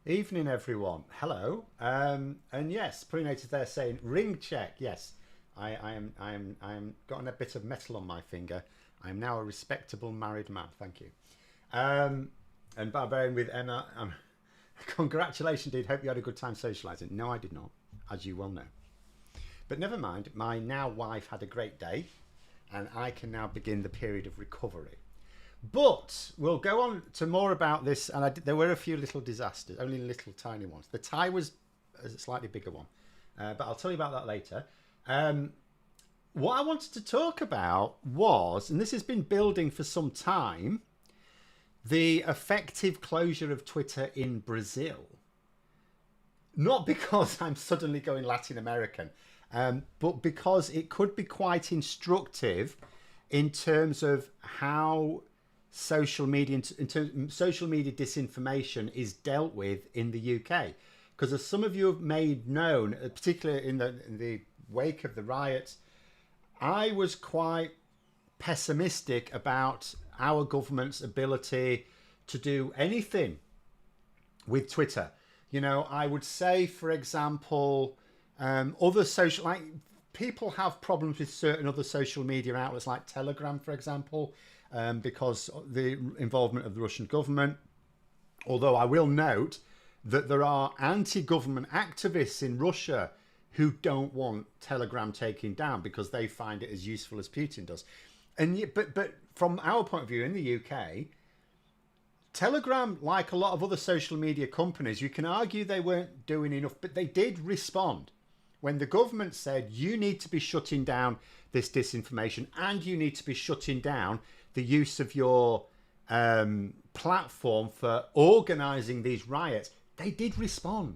Evening, everyone. Hello. And yes, Prunated there saying ring check. Yes, I am gotten a bit of metal on my finger. I am now a respectable married man. Thank you. And Barbarian with Emma. Congratulations, dude. Hope you had a good time socialising. No, I did not, as you well know. But never mind. My now wife had a great day, and I can now begin the period of recovery. But we'll go on to more about this, and there were a few little disasters, only little tiny ones. The tie was a slightly bigger one, but I'll tell you about that later. What I wanted to talk about was, and this has been building for some time, the effective closure of Twitter in Brazil. Not because I'm suddenly going Latin American, but because it could be quite instructive in terms of how social media disinformation is dealt with in the UK. Because as some of you have made known, particularly in the wake of the riots, I was quite pessimistic about our government's ability to do anything with Twitter. You know, I would say, for example, other social, like people have problems with certain other social media outlets like Telegram, for example, because of the involvement of the Russian government. Although I will note that there are anti-government activists in Russia who don't want Telegram taken down because they find it as useful as Putin does. And yet, but from our point of view in the UK, Telegram, like a lot of other social media companies, you can argue they weren't doing enough, but they did respond. When the government said, you need to be shutting down this disinformation and you need to be shutting down the use of your platform for organising these riots, they did respond.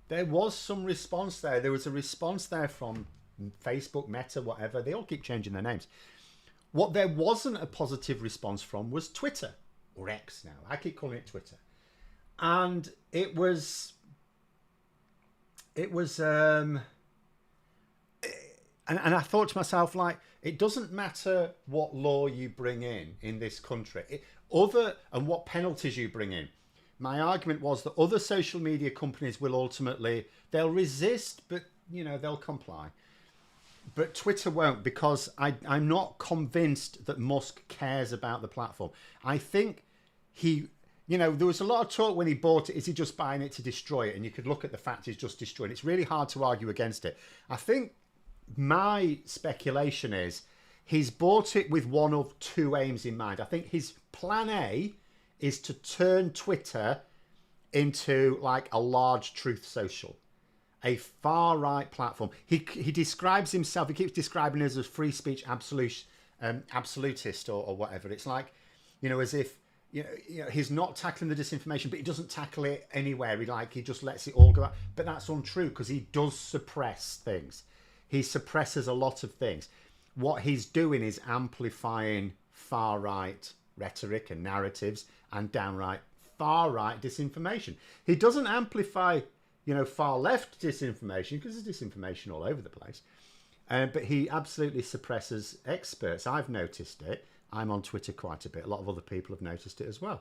There was some response there. There was a response there from Facebook, Meta, whatever. They all keep changing their names. What there wasn't a positive response from was Twitter, or X now. I keep calling it Twitter. And it was and I thought to myself, like, it doesn't matter what law you bring in this country, and what penalties you bring in. My argument was that other social media companies will ultimately, they'll resist, but, you know, they'll comply. But Twitter won't, because I'm not convinced that Musk cares about the platform. I think he, you know, there was a lot of talk when he bought it, is he just buying it to destroy it? And you could look at the fact he's just destroyed it. It's really hard to argue against it. I think my speculation is he's bought it with one of two aims in mind. I think his plan A is to turn Twitter into like a large truth social, a far right platform. He describes himself, he keeps describing us as free speech absolutist or whatever. It's like, you know, as if, you know, he's not tackling the disinformation, but he doesn't tackle it anywhere. He just lets it all go out. But that's untrue, because he does suppress things. He suppresses a lot of things. What he's doing is amplifying far right rhetoric and narratives and downright far right disinformation. He doesn't amplify, you know, far left disinformation, because there's disinformation all over the place. But he absolutely suppresses experts. I've noticed it. I'm on Twitter quite a bit. A lot of other people have noticed it as well.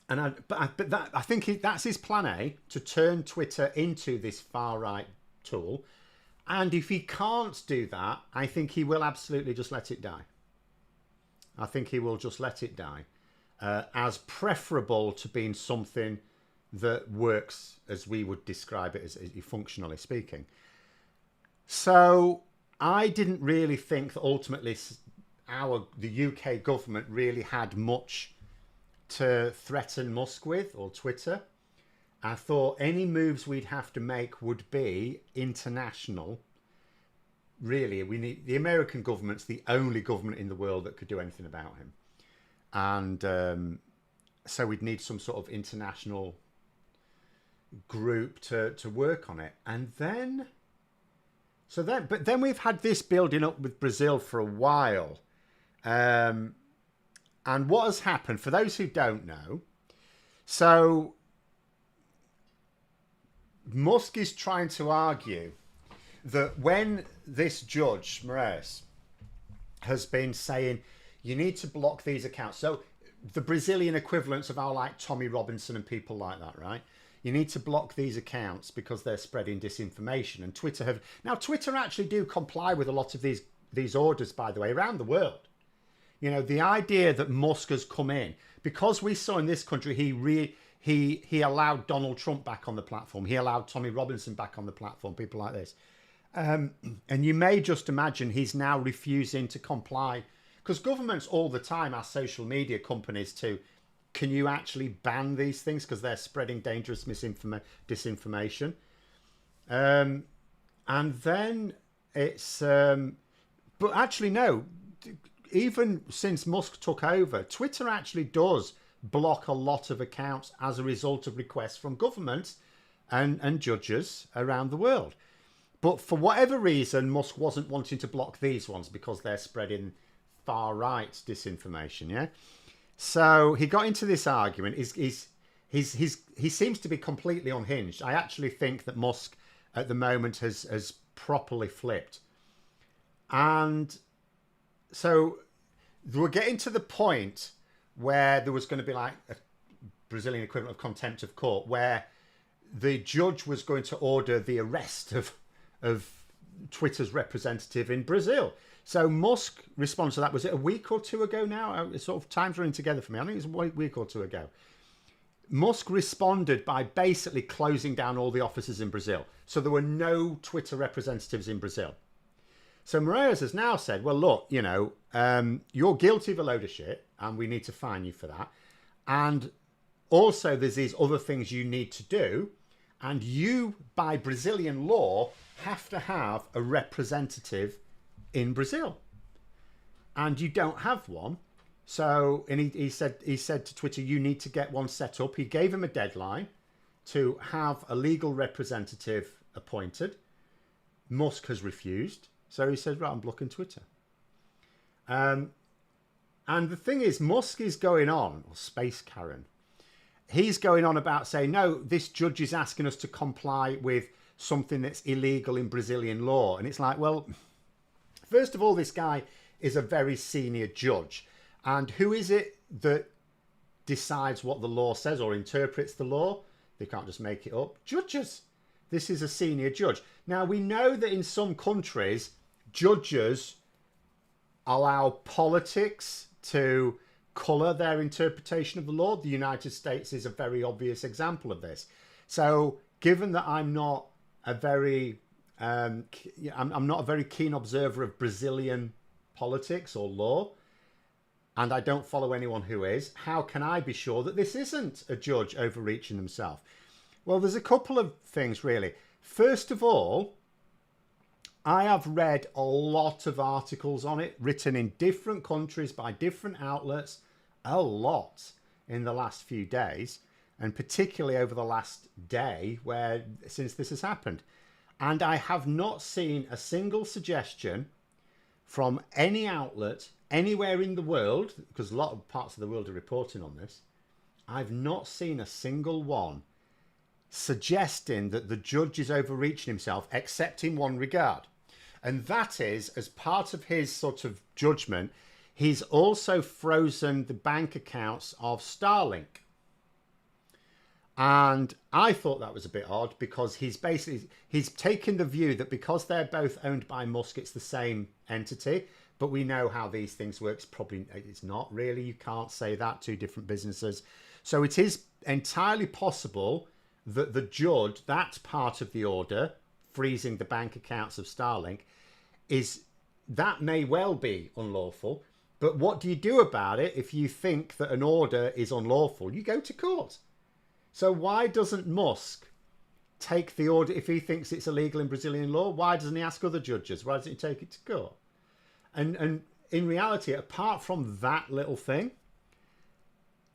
And I think that's his plan A, to turn Twitter into this far right tool. And if he can't do that, I think he will absolutely just let it die. I think he will just let it die, as preferable to being something that works as we would describe it, as functionally speaking. So I didn't really think that ultimately the UK government really had much to threaten Musk with, or Twitter. I thought any moves we'd have to make would be international. Really, the American government's the only government in the world that could do anything about him. And so we'd need some sort of international group to work on it. And then, but then we've had this building up with Brazil for a while. And what has happened, for those who don't know, so Musk is trying to argue that when this judge, Moraes, has been saying, you need to block these accounts. So the Brazilian equivalents of our like Tommy Robinson and people like that, right? You need to block these accounts because they're spreading disinformation. And Twitter actually do comply with a lot of these orders, by the way, around the world. You know, the idea that Musk has come in because we saw in this country he allowed Donald Trump back on the platform. He allowed Tommy Robinson back on the platform, people like this. And you may just imagine he's now refusing to comply because governments all the time ask social media companies to, can you actually ban these things because they're spreading dangerous disinformation? And then it's, but actually no, even since Musk took over, Twitter actually does block a lot of accounts as a result of requests from governments and judges around the world. But for whatever reason, Musk wasn't wanting to block these ones because they're spreading far-right disinformation, yeah? So he got into this argument. He seems to be completely unhinged. I actually think that Musk at the moment has properly flipped. And so we're getting to the point where there was going to be like a Brazilian equivalent of contempt of court, where the judge was going to order the arrest of Twitter's representative in Brazil. So Musk responds to that. Was it a week or two ago now? It's sort of time's running together for me. I think it was a week or two ago. Musk responded by basically closing down all the offices in Brazil. So there were no Twitter representatives in Brazil. So Moraes has now said, well, look, you know, you're guilty of a load of shit and we need to fine you for that. And also there's these other things you need to do. And you, by Brazilian law, have to have a representative in Brazil. And you don't have one. So, and he said to Twitter, you need to get one set up. He gave him a deadline to have a legal representative appointed. Musk has refused. So he said, right, I'm blocking Twitter. And the thing is, Musk is going on, or Space Karen, he's going on about saying, no, this judge is asking us to comply with something that's illegal in Brazilian law. And it's like, well, first of all, this guy is a very senior judge. And who is it that decides what the law says or interprets the law? They can't just make it up. Judges. This is a senior judge. Now, we know that in some countries, judges allow politics to colour their interpretation of the law. The United States is a very obvious example of this. So, given that I'm not a very, I'm not a very keen observer of Brazilian politics or law, and I don't follow anyone who is, how can I be sure that this isn't a judge overreaching himself? Well, there's a couple of things, really. First of all, I have read a lot of articles on it, written in different countries by different outlets, a lot in the last few days, and particularly over the last day since this has happened. And I have not seen a single suggestion from any outlet anywhere in the world, because a lot of parts of the world are reporting on this. I've not seen a single one suggesting that the judge is overreaching himself, except in one regard. And that is, as part of his sort of judgment, he's also frozen the bank accounts of Starlink. And I thought that was a bit odd because he's taken the view that because they're both owned by Musk, it's the same entity. But we know how these things work. It's not really. You can't say that, two different businesses. So it is entirely possible that the judge, that part of the order, freezing the bank accounts of Starlink, that may well be unlawful. But what do you do about it if you think that an order is unlawful? You go to court. So why doesn't Musk take the order if he thinks it's illegal in Brazilian law? Why doesn't he ask other judges? Why doesn't he take it to court? And in reality, apart from that little thing,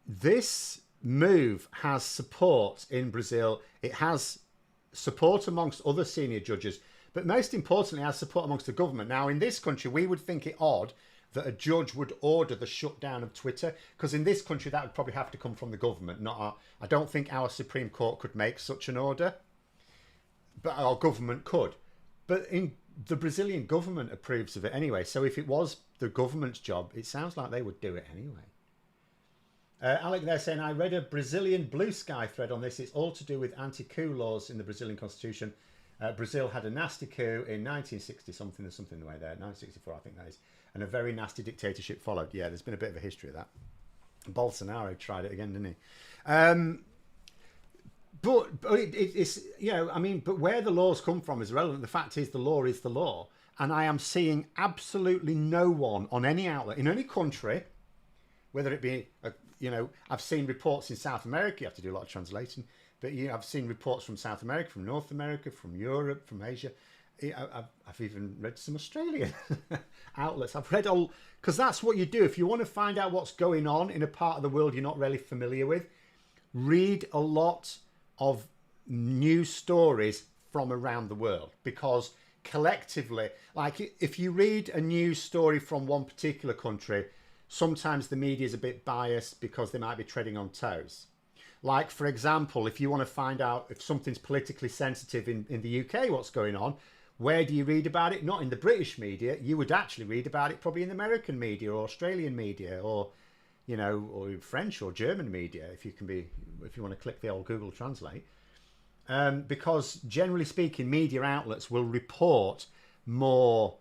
this move has support in Brazil. It has support amongst other senior judges, but most importantly, it has support amongst the government. Now, in this country, we would think it odd that a judge would order the shutdown of Twitter, because in this country, that would probably have to come from the government. I don't think our Supreme Court could make such an order, but our government could. But the Brazilian government approves of it anyway. So if it was the government's job, it sounds like they would do it anyway. Alec, they're saying, I read a Brazilian Blue Sky thread on this. It's all to do with anti-coup laws in the Brazilian constitution. Brazil had a nasty coup in 1960 something. There's something in the way there. 1964, I think that is. And a very nasty dictatorship followed. Yeah, there's been a bit of a history of that. Bolsonaro tried it again, didn't he? But it's, you know, I mean, but where the laws come from is irrelevant. The fact is the law. And I am seeing absolutely no one on any outlet in any country, whether it be, you know, I've seen reports in South America. You have to do a lot of translating. But you know, I've seen reports from South America, from North America, from Europe, from Asia. I've even read some Australian outlets. I've read all, because that's what you do. If you want to find out what's going on in a part of the world you're not really familiar with, read a lot of news stories from around the world, because collectively, like if you read a news story from one particular country, sometimes the media is a bit biased because they might be treading on toes. Like, for example, if you want to find out if something's politically sensitive in the UK, what's going on, where do you read about it? Not in the British media. You would actually read about it probably in the American media or Australian media, or, you know, or French or German media, if you want to click the old Google Translate. Because generally speaking, media outlets will report more,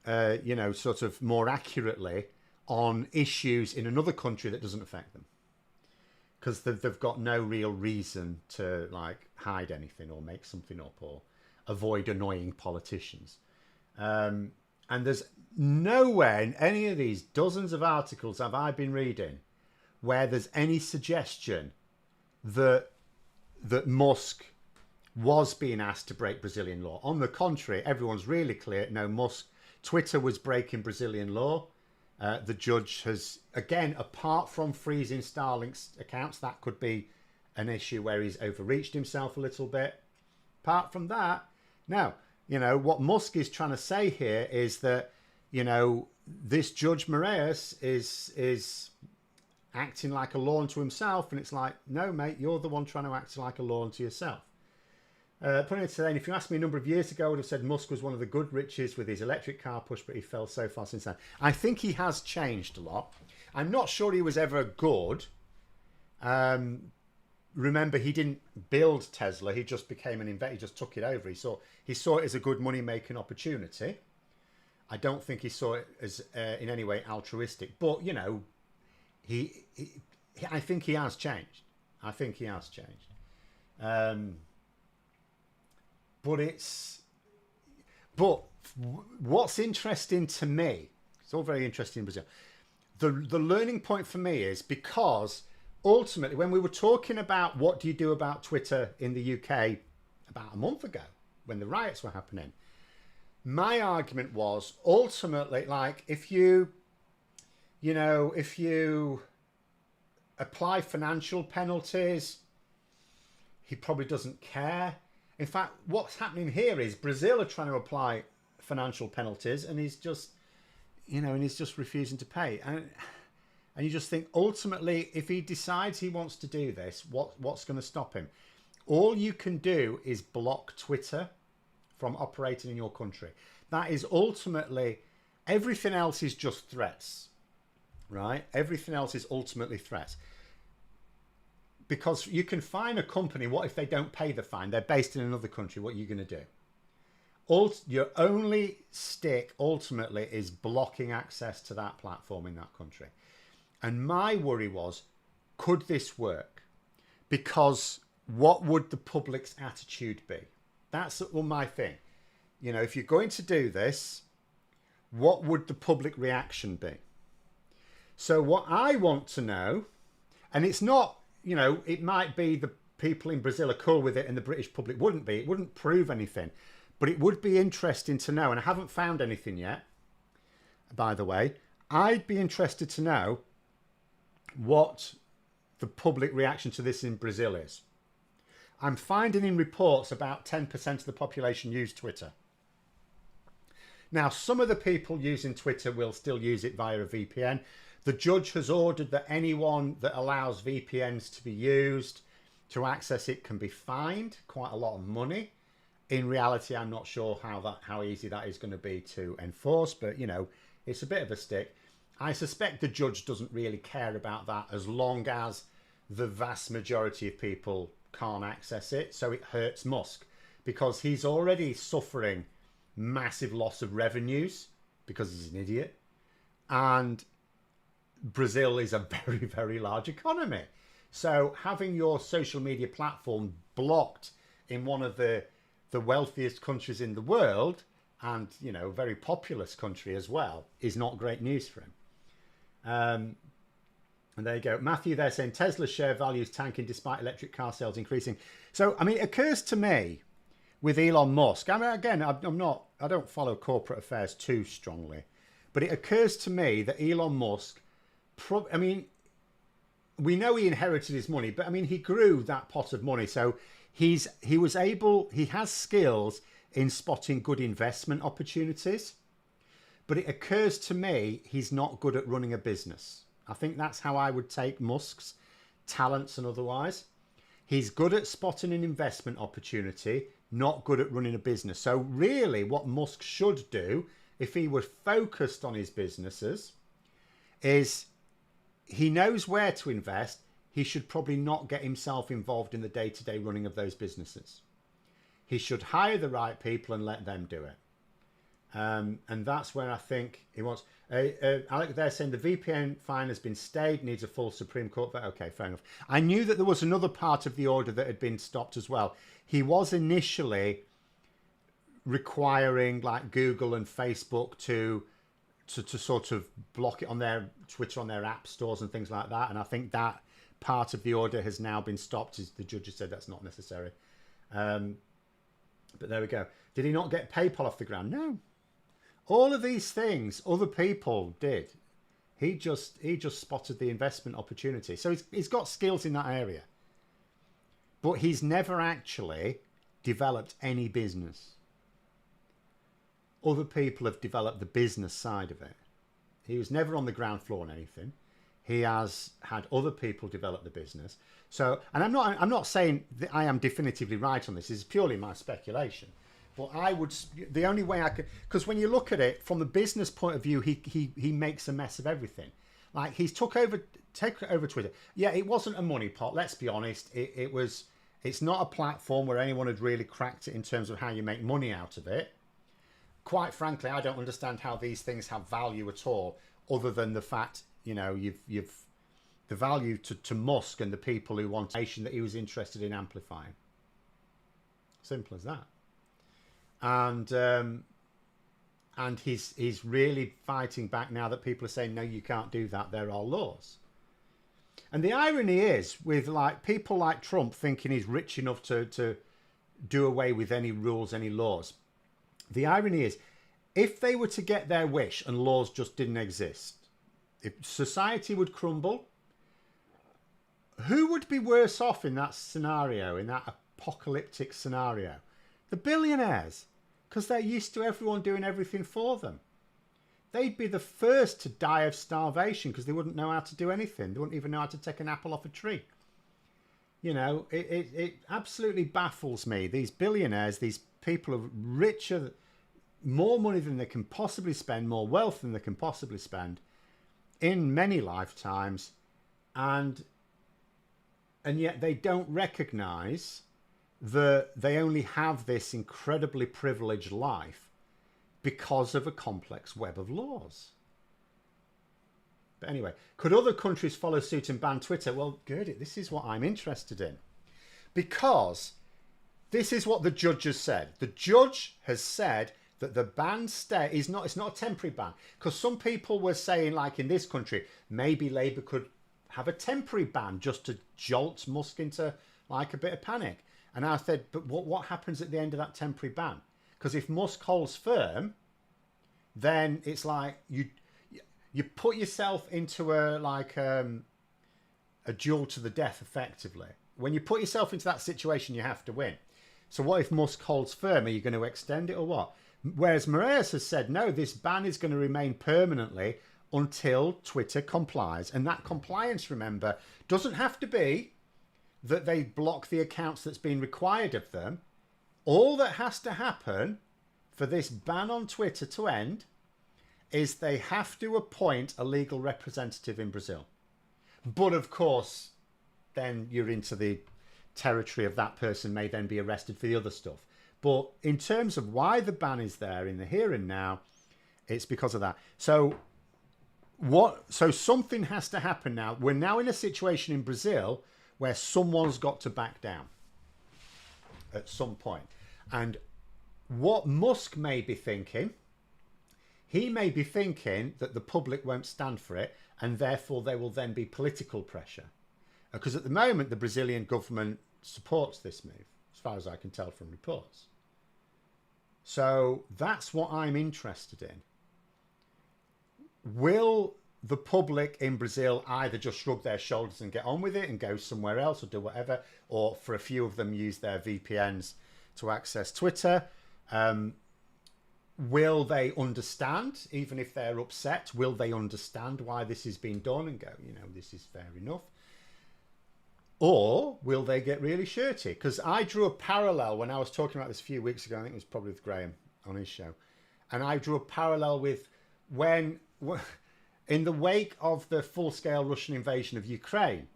you know, sort of more accurately on issues in another country that doesn't affect them, because they've got no real reason to like hide anything or make something up or avoid annoying politicians. And there's nowhere in any of these dozens of articles have I been reading where there's any suggestion that Musk was being asked to break Brazilian law. On the contrary, everyone's really clear. No, Twitter was breaking Brazilian law. The judge has, again, apart from freezing Starlink's accounts, that could be an issue where he's overreached himself a little bit. Apart from that, now, you know, what Musk is trying to say here is that, you know, this Judge Moraes is acting like a law unto himself, and it's like, no, mate, you're the one trying to act like a law unto yourself. Putting it today, if you asked me a number of years ago, I would have said Musk was one of the good riches with his electric car push, but he fell so far since then. I think he has changed a lot. I'm not sure he was ever good. Remember, he didn't build Tesla. He just became an investor. He just took it over. He saw it as a good money-making opportunity. I don't think he saw it as in any way altruistic. But, you know, I think he has changed. But what's interesting to me, it's all very interesting in Brazil. The learning point for me is because ultimately, when we were talking about what do you do about Twitter in the UK about a month ago, when the riots were happening, my argument was ultimately, like, if you apply financial penalties, he probably doesn't care. In fact, what's happening here is Brazil are trying to apply financial penalties, and he's just refusing to pay. And you just think, ultimately, if he decides he wants to do this, what's going to stop him? All you can do is block Twitter from operating in your country. That is ultimately, everything else is just threats, right? Everything else is ultimately threats. Because you can fine a company. What if they don't pay the fine? They're based in another country. What are you going to do? Your only stick ultimately is blocking access to that platform in that country. And my worry was, could this work? Because what would the public's attitude be? That's my thing. You know, if you're going to do this, what would the public reaction be? So what I want to know, and it's not, you know, it might be the people in Brazil are cool with it and the British public wouldn't be. It wouldn't prove anything. But it would be interesting to know, and I haven't found anything yet, by the way. I'd be interested to know what the public reaction to this in Brazil is. I'm finding in reports about 10% of the population use Twitter. Now, some of the people using Twitter will still use it via a VPN. The judge has ordered that anyone that allows VPNs to be used to access it can be fined quite a lot of money. In reality, I'm not sure how easy that is going to be to enforce, but, you know, it's a bit of a stick. I suspect the judge doesn't really care about that as long as the vast majority of people can't access it. So it hurts Musk because he's already suffering massive loss of revenues because he's an idiot. And Brazil is a very, very large economy. So having your social media platform blocked in one of the wealthiest countries in the world, and, you know, very populous country as well, is not great news for him. And there you go. Matthew there saying Tesla's share value is tanking despite electric car sales increasing. So, I mean, it occurs to me with Elon Musk, I mean, again, I don't follow corporate affairs too strongly, but it occurs to me that Elon Musk, I mean, we know he inherited his money, but I mean, he grew that pot of money. So he has skills in spotting good investment opportunities, but it occurs to me he's not good at running a business. I think that's how I would take Musk's talents and otherwise. He's good at spotting an investment opportunity, not good at running a business. So really what Musk should do, if he were focused on his businesses, is he knows where to invest. He should probably not get himself involved in the day-to-day running of those businesses. He should hire the right people and let them do it. And that's where I think he wants. Alec, they're saying the VPN fine has been stayed, needs a full Supreme Court vote. Okay, fair enough. I knew that there was another part of the order that had been stopped as well. He was initially requiring like Google and Facebook to sort of block it on their Twitter, on their app stores and things like that. And I think that part of the order has now been stopped, as the judge has said that's not necessary. But there we go. Did he not get PayPal off the ground? No. All of these things other people did. He just spotted the investment opportunity. So he's got skills in that area. But he's never actually developed any business. Other people have developed the business side of it. He was never on the ground floor on anything. He has had other people develop the business. So, and I'm not saying that I am definitively right on this. This is purely my speculation. But the only way I could, because when you look at it from the business point of view, he makes a mess of everything. Like he's took over Twitter. Yeah, it wasn't a money pot. Let's be honest. It's not a platform where anyone had really cracked it in terms of how you make money out of it. Quite frankly, I don't understand how these things have value at all, other than the fact, you know, you've the value to Musk and the people who want nation that he was interested in amplifying. Simple as that. And he's really fighting back now that people are saying, no, you can't do that. There are laws. And the irony is with like people like Trump thinking he's rich enough to do away with any rules, any laws. The irony is if they were to get their wish and laws just didn't exist, if society would crumble, who would be worse off in that scenario, in that apocalyptic scenario? The billionaires, because they're used to everyone doing everything for them. They'd be the first to die of starvation because they wouldn't know how to do anything. They wouldn't even know how to take an apple off a tree. You know, it absolutely baffles me. These billionaires, these people are richer, more money than they can possibly spend, more wealth than they can possibly spend in many lifetimes, and yet they don't recognize that they only have this incredibly privileged life because of a complex web of laws. But anyway, could other countries follow suit and ban Twitter? Well, good. This is what I'm interested in, because this is what the judge has said. The judge has said that the ban it's not a temporary ban, because some people were saying, like in this country, maybe Labour could have a temporary ban just to jolt Musk into like a bit of panic. And I said, but what happens at the end of that temporary ban? Because if Musk holds firm, then it's like you put yourself into a duel to the death, effectively. When you put yourself into that situation, you have to win. So what if Musk holds firm? Are you going to extend it or what? Whereas Moraes has said, no, this ban is going to remain permanently until Twitter complies. And that compliance, remember, doesn't have to be that they block the accounts that's been required of them. All that has to happen for this ban on Twitter to end is they have to appoint a legal representative in Brazil. But of course, then you're into the territory of that person may then be arrested for the other stuff. But in terms of why the ban is there in the here and now, it's because of that. So something has to happen now. We're now in a situation in Brazil where someone's got to back down at some point. And what Musk may be thinking, he may be thinking that the public won't stand for it, and therefore there will then be political pressure. Because at the moment, the Brazilian government supports this move, as far as I can tell from reports. So that's what I'm interested in. Will the public in Brazil either just shrug their shoulders and get on with it and go somewhere else or do whatever, or for a few of them use their VPNs to access Twitter? Will they understand, even if they're upset? Will they understand why this has been done and go, this is fair enough? Or will they get really shirty? Because I drew a parallel when I was talking about this a few weeks ago. I think it was probably with Graham on his show. And I drew a parallel with when in the wake of the full-scale Russian invasion of Ukraine,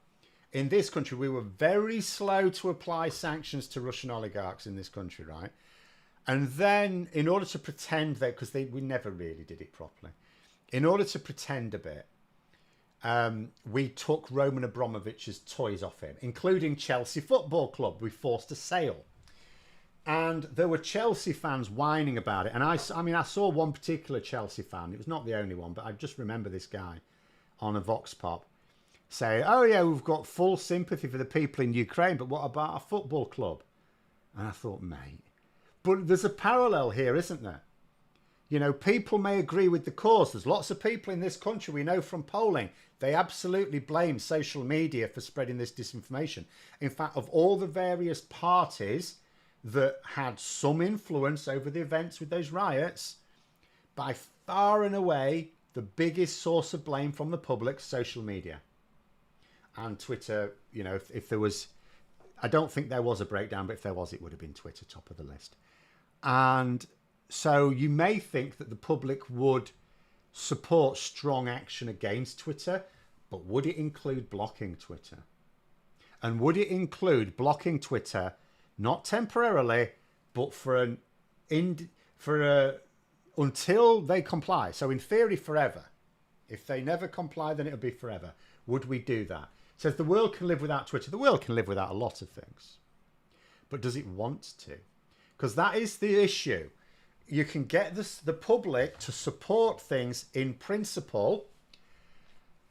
in this country, we were very slow to apply sanctions to Russian oligarchs in this country, right? And then, in order to pretend that, because we never really did it properly, in order to pretend a bit, we took Roman Abramovich's toys off him, including Chelsea Football Club. We forced a sale. And there were Chelsea fans whining about it. And I saw one particular Chelsea fan. It was not the only one, but I just remember this guy on a Vox Pop say, oh yeah, we've got full sympathy for the people in Ukraine, but what about our football club? And I thought, mate, but there's a parallel here, isn't there? People may agree with the cause. There's lots of people in this country, we know from polling, they absolutely blame social media for spreading this disinformation. In fact, of all the various parties that had some influence over the events with those riots, by far and away, the biggest source of blame from the public, social media. And Twitter, if there was, I don't think there was a breakdown, but if there was, it would have been Twitter top of the list. And so you may think that the public would support strong action against Twitter, but would it include blocking Twitter? And would it include blocking Twitter, not temporarily, but until they comply? So in theory, forever. If they never comply, then it'll be forever. Would we do that? It says the world can live without Twitter. The world can live without a lot of things. But does it want to? Because that is the issue. You can get the public to support things in principle,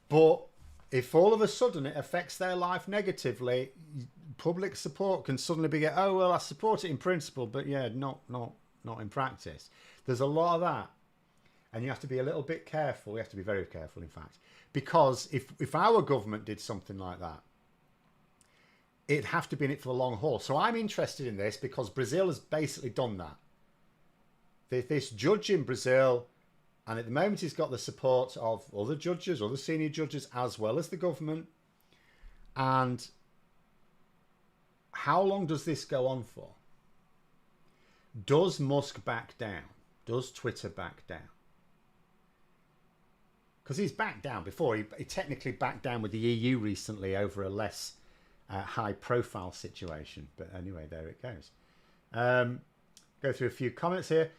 but if all of a sudden it affects their life negatively, public support can suddenly be, oh, well, I support it in principle, but yeah, not in practice. There's a lot of that. And you have to be a little bit careful. We have to be very careful, in fact. Because if our government did something like that, it'd have to be in it for the long haul. So I'm interested in this because Brazil has basically done that. This judge in Brazil, and at the moment he's got the support of other judges, other senior judges, as well as the government. And how long does this go on for? Does Musk back down? Does Twitter back down? Because he's backed down before. He technically backed down with the EU recently over a less high-profile situation. But anyway, there it goes. Go through a few comments here.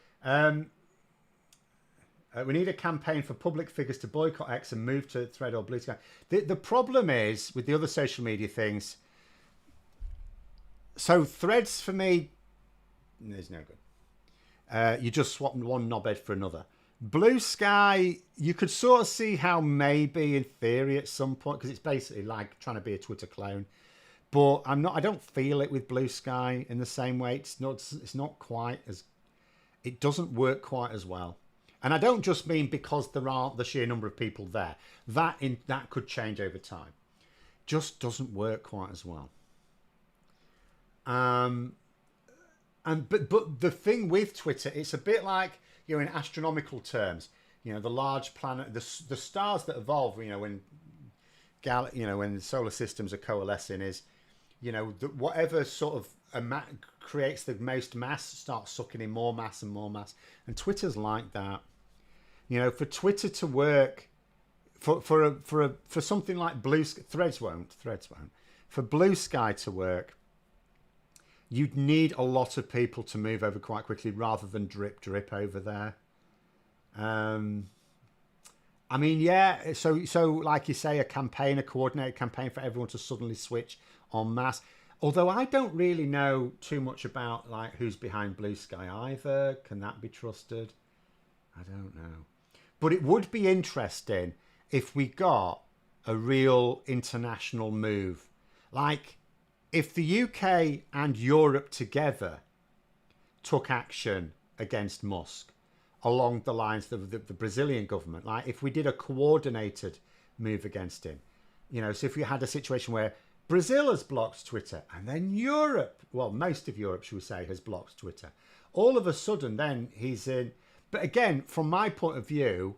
We need a campaign for public figures to boycott X and move to Thread or Blue Sky. The problem is, with the other social media things, so Threads for me is no good. You just swap one knobhead for another. Blue Sky, you could sort of see how maybe in theory at some point, because it's basically like trying to be a Twitter clone. But I don't feel it with Blue Sky in the same way. It's not quite as, it doesn't work quite as well. And I don't just mean because there aren't the sheer number of people there. That could change over time. Just doesn't work quite as well. But the thing with Twitter, it's a bit like, in astronomical terms, the large planet, the stars that evolve, when the solar systems are coalescing is, whatever sort of creates the most mass starts sucking in more mass and more mass. And Twitter's like that. for Twitter to work, for something like Threads won't. For Blue Sky to work, you'd need a lot of people to move over quite quickly rather than drip over there. I mean, yeah. So like you say, a coordinated campaign for everyone to suddenly switch en masse. Although I don't really know too much about like who's behind Blue Sky either. Can that be trusted? I don't know. But it would be interesting if we got a real international move. Like if the UK and Europe together took action against Musk along the lines of the Brazilian government, like if we did a coordinated move against him, so if we had a situation where Brazil has blocked Twitter and then Europe, well, most of Europe, should we say, has blocked Twitter, all of a sudden then he's in. But again, from my point of view,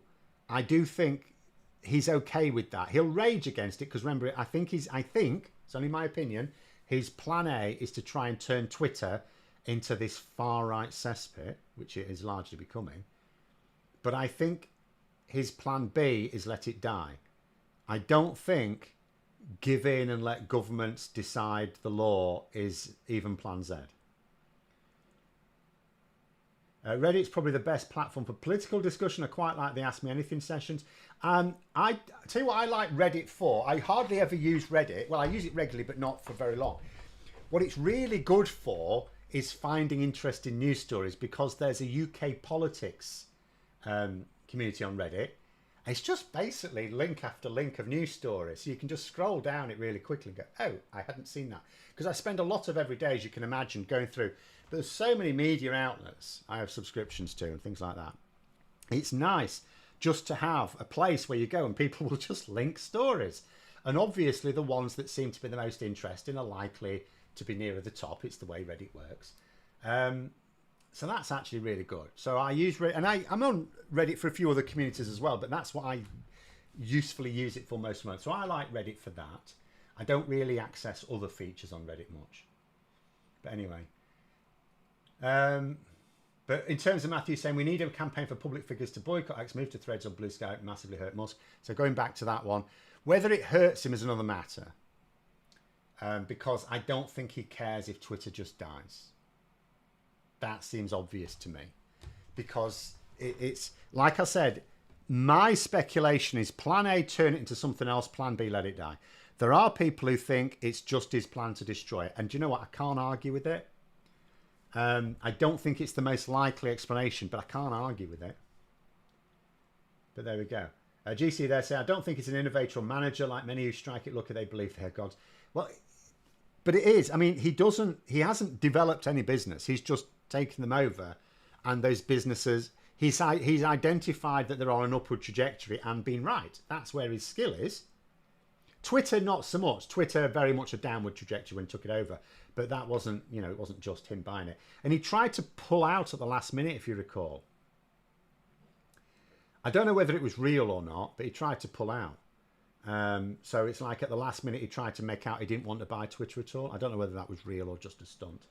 I do think he's okay with that. He'll rage against it because remember, I think it's only my opinion, his plan A is to try and turn Twitter into this far right cesspit, which it is largely becoming. But I think his plan B is let it die. I don't think give in and let governments decide the law is even plan Z. Reddit's probably the best platform for political discussion. I quite like the Ask Me Anything sessions. I tell you what I like Reddit for. I hardly ever use Reddit. Well, I use it regularly, but not for very long. What it's really good for is finding interesting news stories because there's a UK politics community on Reddit. It's just basically link after link of news stories. So you can just scroll down it really quickly and go, oh, I hadn't seen that. Because I spend a lot of every day, as you can imagine, going through. But there's so many media outlets I have subscriptions to and things like that. It's nice just to have a place where you go and people will just link stories. And obviously the ones that seem to be the most interesting are likely to be nearer the top. It's the way Reddit works. So that's actually really good. So I use Reddit, and I'm on Reddit for a few other communities as well, but that's what I usefully use it for most of the time. So I like Reddit for that. I don't really access other features on Reddit much. But anyway. But in terms of Matthew saying we need a campaign for public figures to boycott X, move to Threads or Blue Sky, massively hurt Musk. So going back to that one, whether it hurts him is another matter. Because I don't think he cares if Twitter just dies. That seems obvious to me. Because it's, like I said, my speculation is plan A, turn it into something else, plan B, let it die. There are people who think it's just his plan to destroy it. And do you know what? I can't argue with it. I don't think it's the most likely explanation, but I can't argue with it. But there we go. GC there say, I don't think it's an innovator or manager like many who strike it lucky they believe they're gods. Well, but it is. I mean, he hasn't developed any business. He's just taken them over. And those businesses, he's identified that they're on an upward trajectory and been right. That's where his skill is. Twitter, not so much. Twitter, very much a downward trajectory when he took it over. But that wasn't, it wasn't just him buying it. And he tried to pull out at the last minute, if you recall. I don't know whether it was real or not, but he tried to pull out. So it's like at the last minute he tried to make out he didn't want to buy Twitter at all. I don't know whether that was real or just a stunt.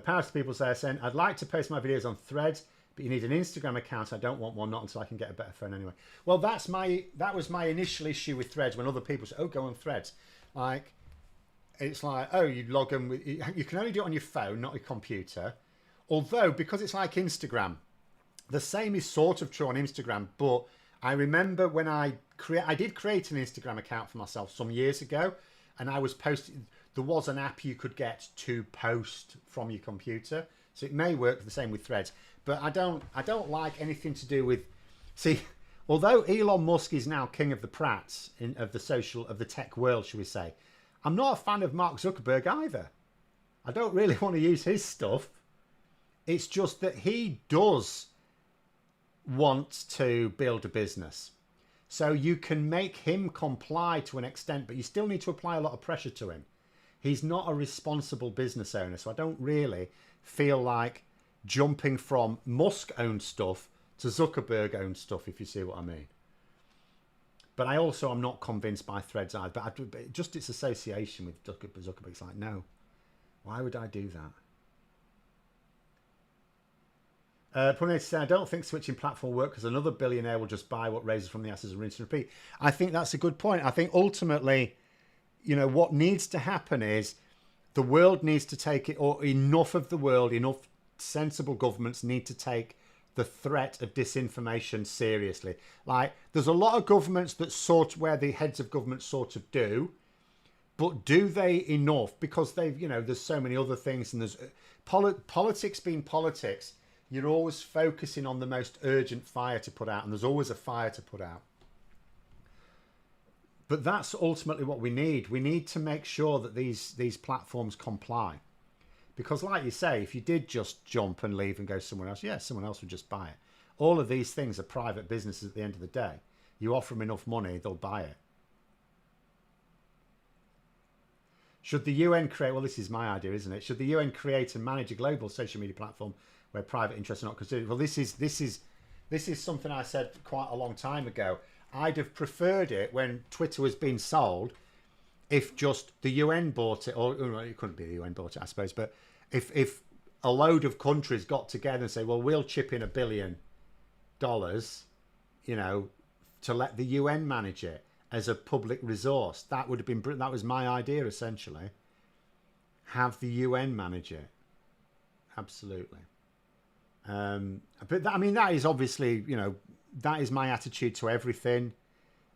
Paris people say, I'd like to post my videos on Threads, but you need an Instagram account. I don't want one, not until I can get a better phone anyway. Well, that was my initial issue with Threads when other people say, oh, go on Threads. Like, it's like, oh, you log in with, you can only do it on your phone, not your computer. Although, because it's like Instagram, the same is sort of true on Instagram, but I remember when I did create an Instagram account for myself some years ago, and I was posting, there was an app you could get to post from your computer. So it may work the same with Threads, but I don't like anything to do with, see, although Elon Musk is now king of the prats of the tech world, shall we say, I'm not a fan of Mark Zuckerberg either. I don't really want to use his stuff. It's just that he does want to build a business. So you can make him comply to an extent, but you still need to apply a lot of pressure to him. He's not a responsible business owner, so I don't really feel like jumping from Musk-owned stuff to Zuckerberg-owned stuff, if you see what I mean. But I also am not convinced by Threads either. But just its association with Zuckerberg, it's like, no, why would I do Putting said, I don't think switching platform will work because another billionaire will just buy what raises from the asses and rinse and repeat. I think that's a good point. I think ultimately, you know, what needs to happen is the world needs to take it, or enough of the world, enough sensible governments need to take the threat of disinformation seriously. Like, there's a lot of governments that sort where the heads of government sort of do, but do they enough? Because they've, you know, there's so many other things, and there's politics being politics. You're always focusing on the most urgent fire to put out, and there's always a fire to put out. But that's ultimately what we need. We need to make sure that these platforms comply. Because like you say, if you did just jump and leave and go somewhere else, yeah, someone else would just buy it. All of these things are private businesses at the end of the day. You offer them enough money, they'll buy it. Should the UN create, well, this is my idea, isn't it? Should the UN create and manage a global social media platform where private interests are not considered? Well, this is something I said quite a long time ago. I'd have preferred it when Twitter was being sold if just the UN bought it, or it couldn't be the UN bought it, I suppose, but if a load of countries got together and say, well, we'll chip in $1 billion, you know, to let the UN manage it as a public resource, that would have been, that was my idea essentially. Have the UN manage it. Absolutely. But that, I mean, that is obviously, you know, that is my attitude to everything.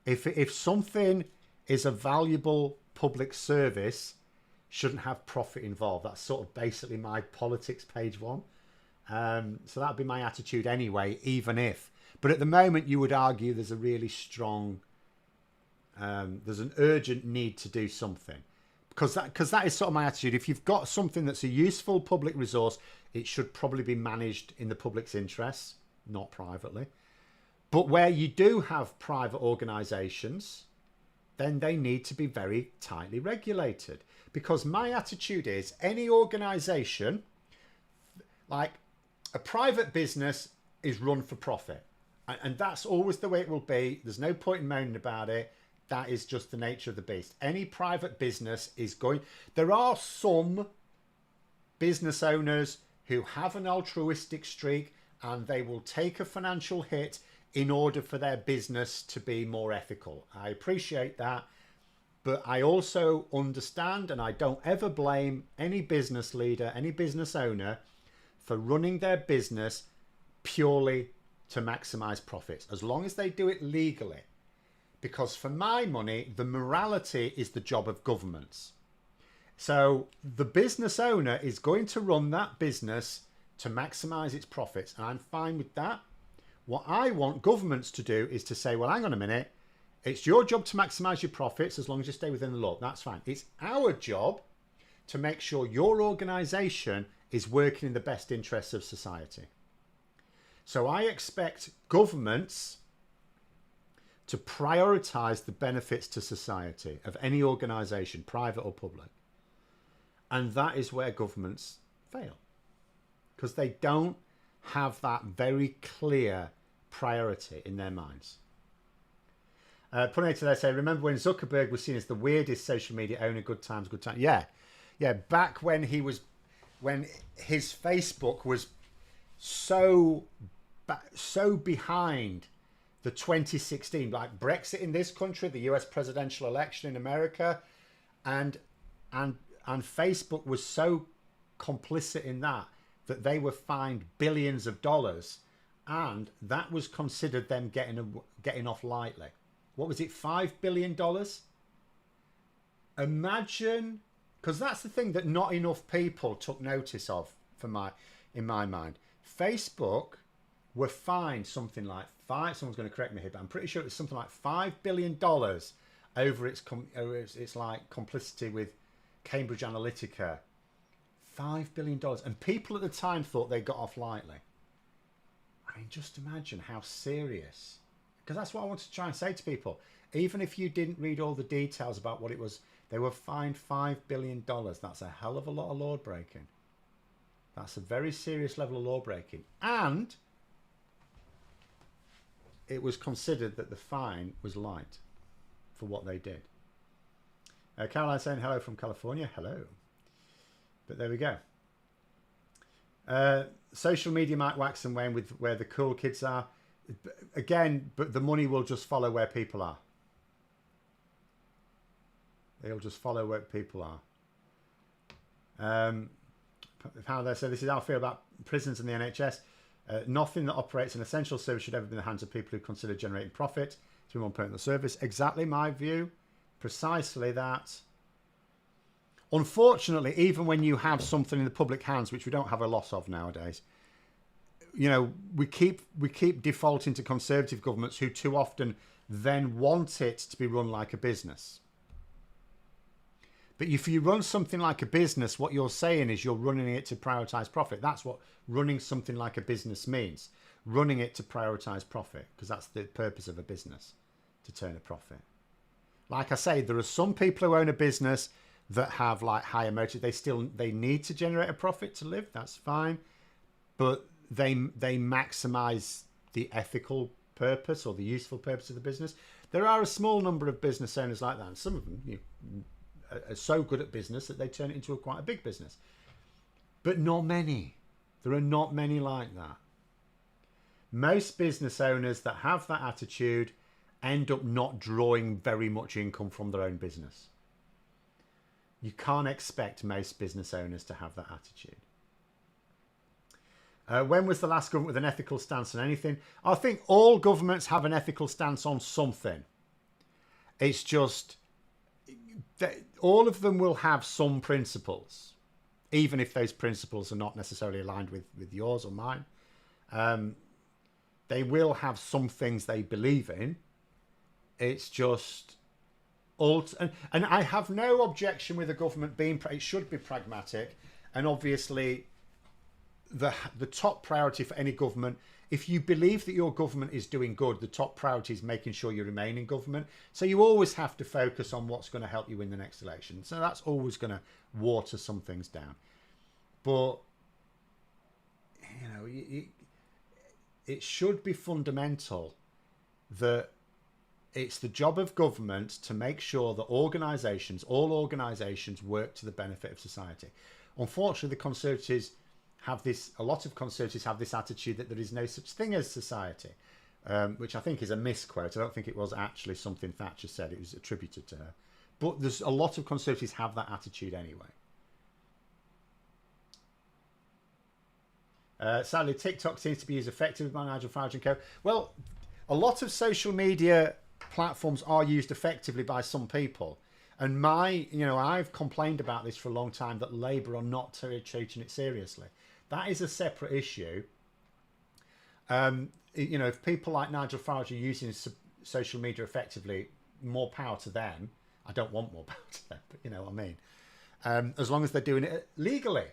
If something is a valuable public service, shouldn't have profit involved. That's sort of basically my politics page 1. So that'd be my attitude anyway, even if. But at the moment, you would argue there's a really strong, there's an urgent need to do something. Because that is sort of my attitude. If you've got something that's a useful public resource, it should probably be managed in the public's interests, not privately. But where you do have private organisations, then they need to be very tightly regulated. Because my attitude is any organisation, like a private business, is run for profit. And that's always the way it will be. There's no point in moaning about it. That is just the nature of the beast. Any private business is going... There are some business owners who have an altruistic streak and they will take a financial hit in order for their business to be more ethical. I appreciate that. But I also understand, and I don't ever blame any business leader, any business owner for running their business purely to maximize profits, as long as they do it legally. Because for my money, the morality is the job of governments. So the business owner is going to run that business to maximize its profits, and I'm fine with that. What I want governments to do is to say, well, hang on a minute, it's your job to maximize your profits as long as you stay within the law. That's fine. It's our job to make sure your organization is working in the best interests of society. So I expect governments to prioritize the benefits to society of any organization, private or public. And that is where governments fail, because they don't have that very clear priority in their minds. Putting it to there, say, remember when Zuckerberg was seen as the weirdest social media owner? Good times, good times. Yeah, back when his Facebook was so behind the 2016, like Brexit in this country, the US presidential election in America, and Facebook was so complicit in that they were fined billions of dollars, and that was considered them getting off lightly. What was it, $5 billion? Imagine, because that's the thing that not enough people took notice of in my mind. Facebook were fined something like someone's going to correct me here, but I'm pretty sure it was something like $5 billion over its like complicity with Cambridge Analytica. $5 billion. And people at the time thought they got off lightly. I mean, just imagine how serious. Because that's what I want to try and say to people. Even if you didn't read all the details about what it was, they were fined $5 billion. That's a hell of a lot of law breaking. That's a very serious level of law breaking. And it was considered that the fine was light for what they did. Caroline saying hello from California. Hello. But there we go. social media might wax and wane with where the cool kids are. Again, but the money will just follow where people are. They'll just follow where people are. How they say, this is how I feel about prisons and the NHS. Nothing that operates an essential service should ever be in the hands of people who consider generating profit to be more important than the service. Exactly my view. Precisely that. Unfortunately, even when you have something in the public hands, which we don't have a lot of nowadays, you know, we keep defaulting to conservative governments who too often then want it to be run like a business. But if you run something like a business, what you're saying is you're running it to prioritize profit. That's what running something like a business means. Running it to prioritize profit, because that's the purpose of a business, to turn a profit. Like I say, there are some people who own a business that have like higher motive. They need to generate a profit to live. That's fine. But they maximize the ethical purpose or the useful purpose of the business. There are a small number of business owners like that, and some of them are so good at business that they turn it into quite a big business. But not many. There are not many like that. Most business owners that have that attitude end up not drawing very much income from their own business. You can't expect most business owners to have that attitude. When was the last government with an ethical stance on anything? I think all governments have an ethical stance on something. It's just all of them will have some principles, even if those principles are not necessarily aligned with yours or mine. They will have some things they believe in. It's just and I have no objection with the government being, it should be pragmatic, and obviously the top priority for any government, if you believe that your government is doing good, the top priority is making sure you remain in government. So you always have to focus on what's going to help you win the next election. So that's always going to water some things down. But, you know, it should be fundamental that it's the job of government to make sure that all organisations work to the benefit of society. Unfortunately, the Conservatives have this, a lot of Conservatives have this attitude that there is no such thing as society, which I think is a misquote. I don't think it was actually something Thatcher said. It was attributed to her. But there's a lot of Conservatives have that attitude anyway. Sadly, TikTok seems to be as effective by Nigel Farage and co. Well, a lot of social media platforms are used effectively by some people. And I've complained about this for a long time, that Labour are not treating it seriously. That is a separate issue. If people like Nigel Farage are using social media effectively, more power to them. I don't want more power to them, but you know what I mean. As long as they're doing it legally.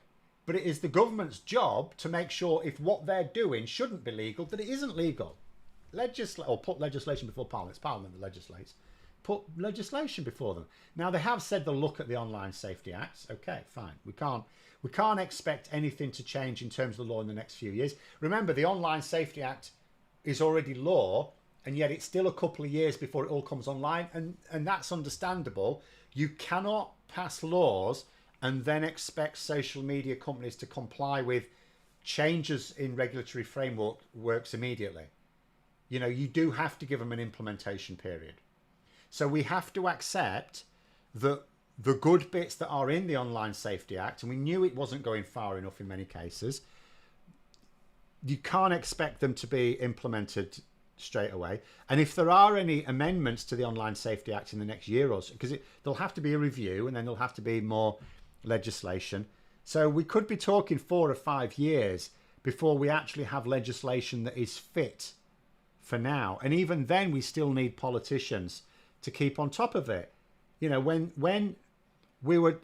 But it is the government's job to make sure if what they're doing shouldn't be legal, that it isn't legal. Or put legislation before Parliament. It's Parliament that legislates. Put legislation before them. Now, they have said they'll look at the Online Safety Act. Okay, fine. We can't expect anything to change in terms of the law in the next few years. Remember, the Online Safety Act is already law, and yet it's still a couple of years before it all comes online, and that's understandable. You cannot pass laws and then expect social media companies to comply with changes in regulatory frameworks immediately. You know, you do have to give them an implementation period. So we have to accept that the good bits that are in the Online Safety Act, and we knew it wasn't going far enough in many cases, you can't expect them to be implemented straight away. And if there are any amendments to the Online Safety Act in the next year or so, because there'll have to be a review and then there'll have to be more legislation. So we could be talking 4 or 5 years before we actually have legislation that is fit for now. And even then, we still need politicians to keep on top of it. You know, when we were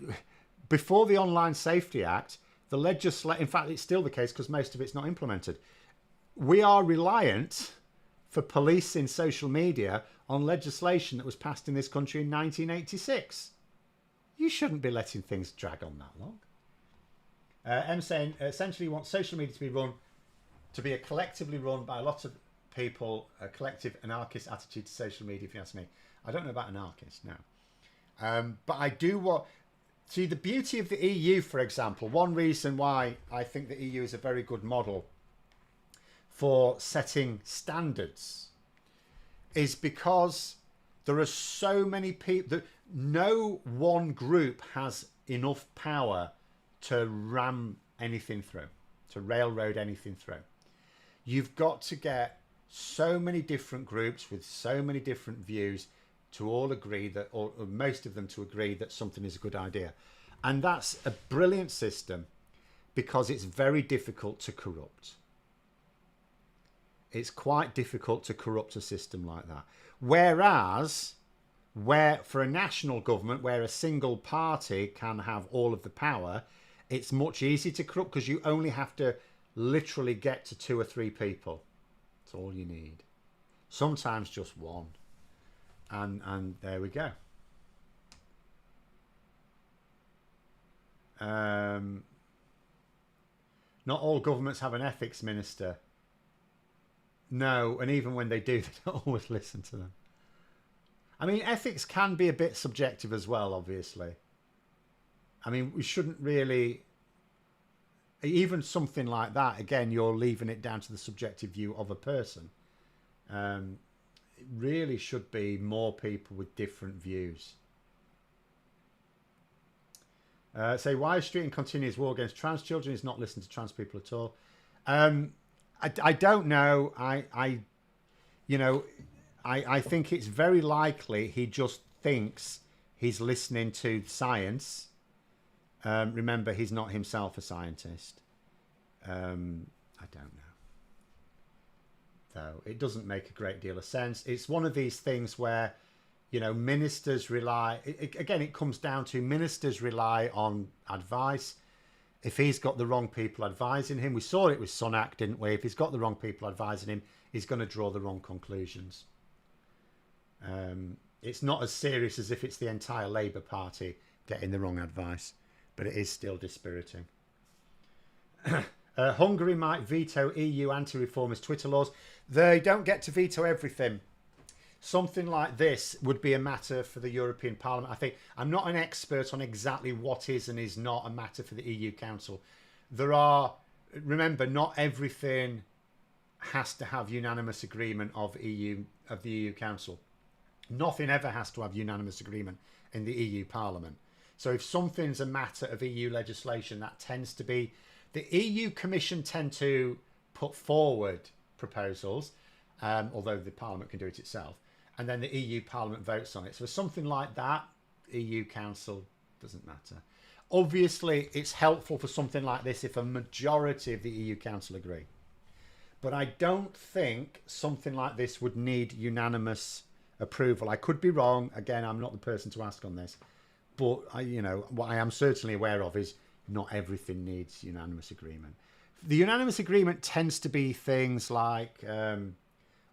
before the Online Safety Act, in fact, it's still the case because most of it's not implemented. We are reliant for policing social media on legislation that was passed in this country in 1986. You shouldn't be letting things drag on that long. M saying, essentially you want social media to be a collectively run by a lot of people, a collective anarchist attitude to social media, if you ask me. I don't know about anarchists now. But I do See, the beauty of the EU, for example, one reason why I think the EU is a very good model for setting standards is because there are so many people that no one group has enough power to ram anything through, to railroad anything through. You've got to get so many different groups with so many different views to all agree that, or most of them to agree that something is a good idea. And that's a brilliant system because it's very difficult to corrupt. It's quite difficult to corrupt a system like that. Whereas, for a national government where a single party can have all of the power, it's much easier to corrupt because you only have to literally get to 2 or 3 people. That's all you need. Sometimes just one. And there we go. Not all governments have an ethics minister. No, and even when they do, they don't always listen to them. I mean, ethics can be a bit subjective as well, obviously. I mean, we shouldn't really... Even something like that, again, you're leaving it down to the subjective view of a person. It really should be more people with different views. Say, why is Streeting continues war against trans children? He's not listening to trans people at all. I don't know. I think it's very likely he just thinks he's listening to science. Remember, he's not himself a scientist. I don't know. Though it doesn't make a great deal of sense. It's one of these things where, ministers rely... Again, it comes down to ministers rely on advice. If he's got the wrong people advising him, we saw it with Sunak, didn't we? If he's got the wrong people advising him, he's going to draw the wrong conclusions. It's not as serious as if it's the entire Labour Party getting the wrong advice, but it is still dispiriting. Hungary might veto EU anti-reformist Twitter laws. They don't get to veto everything. Something like this would be a matter for the European Parliament. I think I'm not an expert on exactly what is and is not a matter for the EU Council. Remember, not everything has to have unanimous agreement of the EU Council. Nothing ever has to have unanimous agreement in the EU Parliament. So if something's a matter of EU legislation, that tends to be... The EU Commission tend to put forward proposals, although the Parliament can do it itself, and then the EU Parliament votes on it. So something like that, EU Council, doesn't matter. Obviously, it's helpful for something like this if a majority of the EU Council agree. But I don't think something like this would need unanimous approval. I could be wrong. Again, I'm not the person to ask on this. But, what I am certainly aware of is not everything needs unanimous agreement. The unanimous agreement tends to be things like,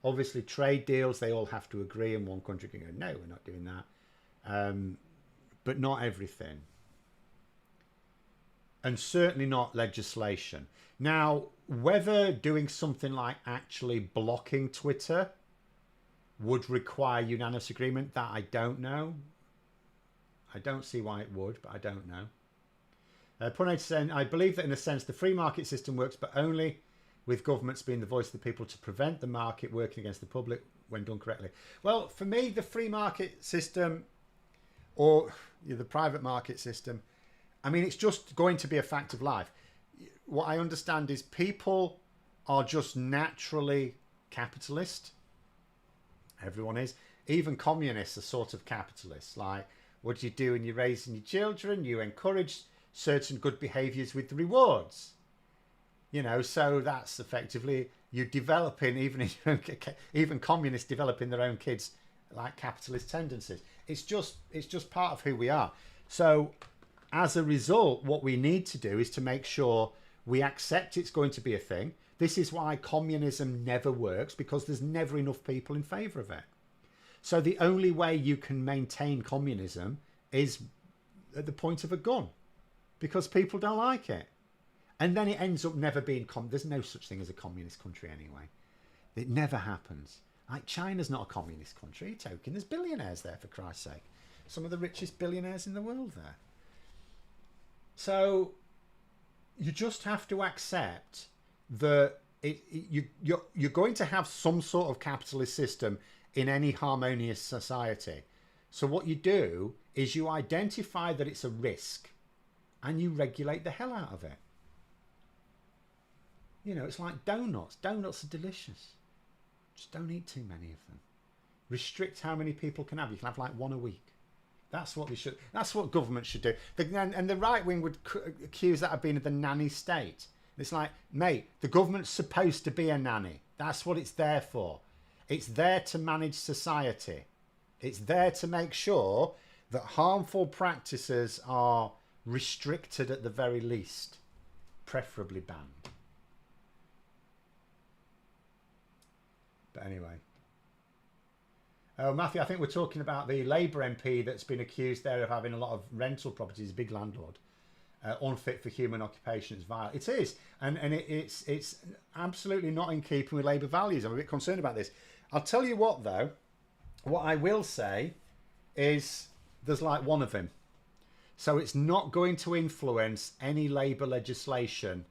obviously, trade deals. They all have to agree, and one country can go, no, we're not doing that. But not everything. And certainly not legislation. Now, whether doing something like actually blocking Twitter would require unanimous agreement, that I don't know. I don't see why it would, but I don't know. Punaj saying, I believe that in a sense the free market system works, but only with governments being the voice of the people to prevent the market working against the public when done correctly. Well, for me, the free market system or the private market system, I mean, it's just going to be a fact of life. What I understand is people are just naturally capitalist. Everyone is. Even communists are sort of capitalists. Like, what do you do when you're raising your children? You encourage certain good behaviours with rewards. So that's effectively you developing, even communists developing their own kids like capitalist tendencies. It's just part of who we are. So as a result, what we need to do is to make sure we accept it's going to be a thing. This is why communism never works, because there's never enough people in favour of it. So the only way you can maintain communism is at the point of a gun, because people don't like it. And then it ends up never being... There's no such thing as a communist country anyway. It never happens. Like, China's not a communist country. Token. There's billionaires there, for Christ's sake. Some of the richest billionaires in the world there. So you just have to accept that you're going to have some sort of capitalist system in any harmonious society. So what you do is you identify that it's a risk and you regulate the hell out of it. You know, it's like donuts. Donuts are delicious. Just don't eat too many of them. Restrict how many people can have. You can have like one a week. That's what we should. That's what government should do. And the right wing would accuse that of being the nanny state. It's like, mate, the government's supposed to be a nanny. That's what it's there for. It's there to manage society. It's there to make sure that harmful practices are restricted at the very least, preferably banned. But anyway. Oh, Matthew, I think we're talking about the Labour MP that's been accused there of having a lot of rental properties, a big landlord. Unfit for human occupation. It's vile. It is, and it's absolutely not in keeping with Labour values. I'm a bit concerned about this. I'll tell you what, though. What I will say is there's like one of him, so it's not going to influence any Labour legislation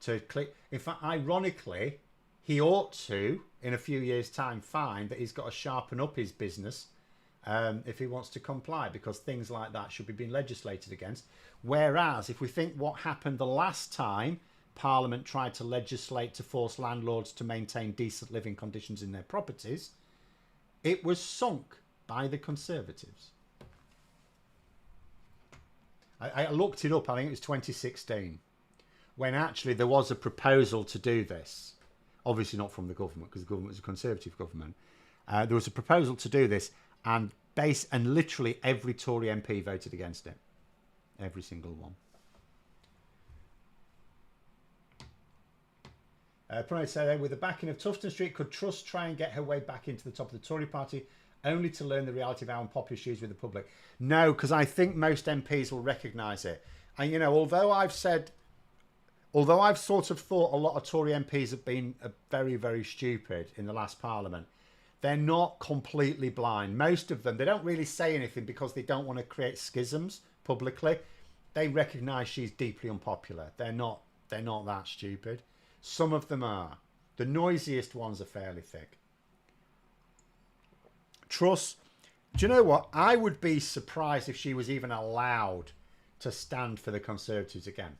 to click. In fact, ironically, he ought to, in a few years' time, find that he's got to sharpen up his business if he wants to comply, because things like that should be being legislated against. Whereas, if we think what happened the last time Parliament tried to legislate to force landlords to maintain decent living conditions in their properties, it was sunk by the Conservatives. I looked it up, I think it was 2016, when actually there was a proposal to do this. Obviously not from the government, because the government was a Conservative government. There was a proposal to do this, and literally every Tory MP voted against it. Every single one. Pride said, with the backing of Tufton Street, could Truss try and get her way back into the top of the Tory party, only to learn the reality of how unpopular she is with the public? No, because I think most MPs will recognise it. And, you know, although I've sort of thought a lot of Tory MPs have been very, very stupid in the last Parliament, they're not completely blind. Most of them, they don't really say anything because they don't want to create schisms publicly. They recognise she's deeply unpopular. They're not that stupid. Some of them are. The noisiest ones are fairly thick. Truss, do you know what? I would be surprised if she was even allowed to stand for the Conservatives again.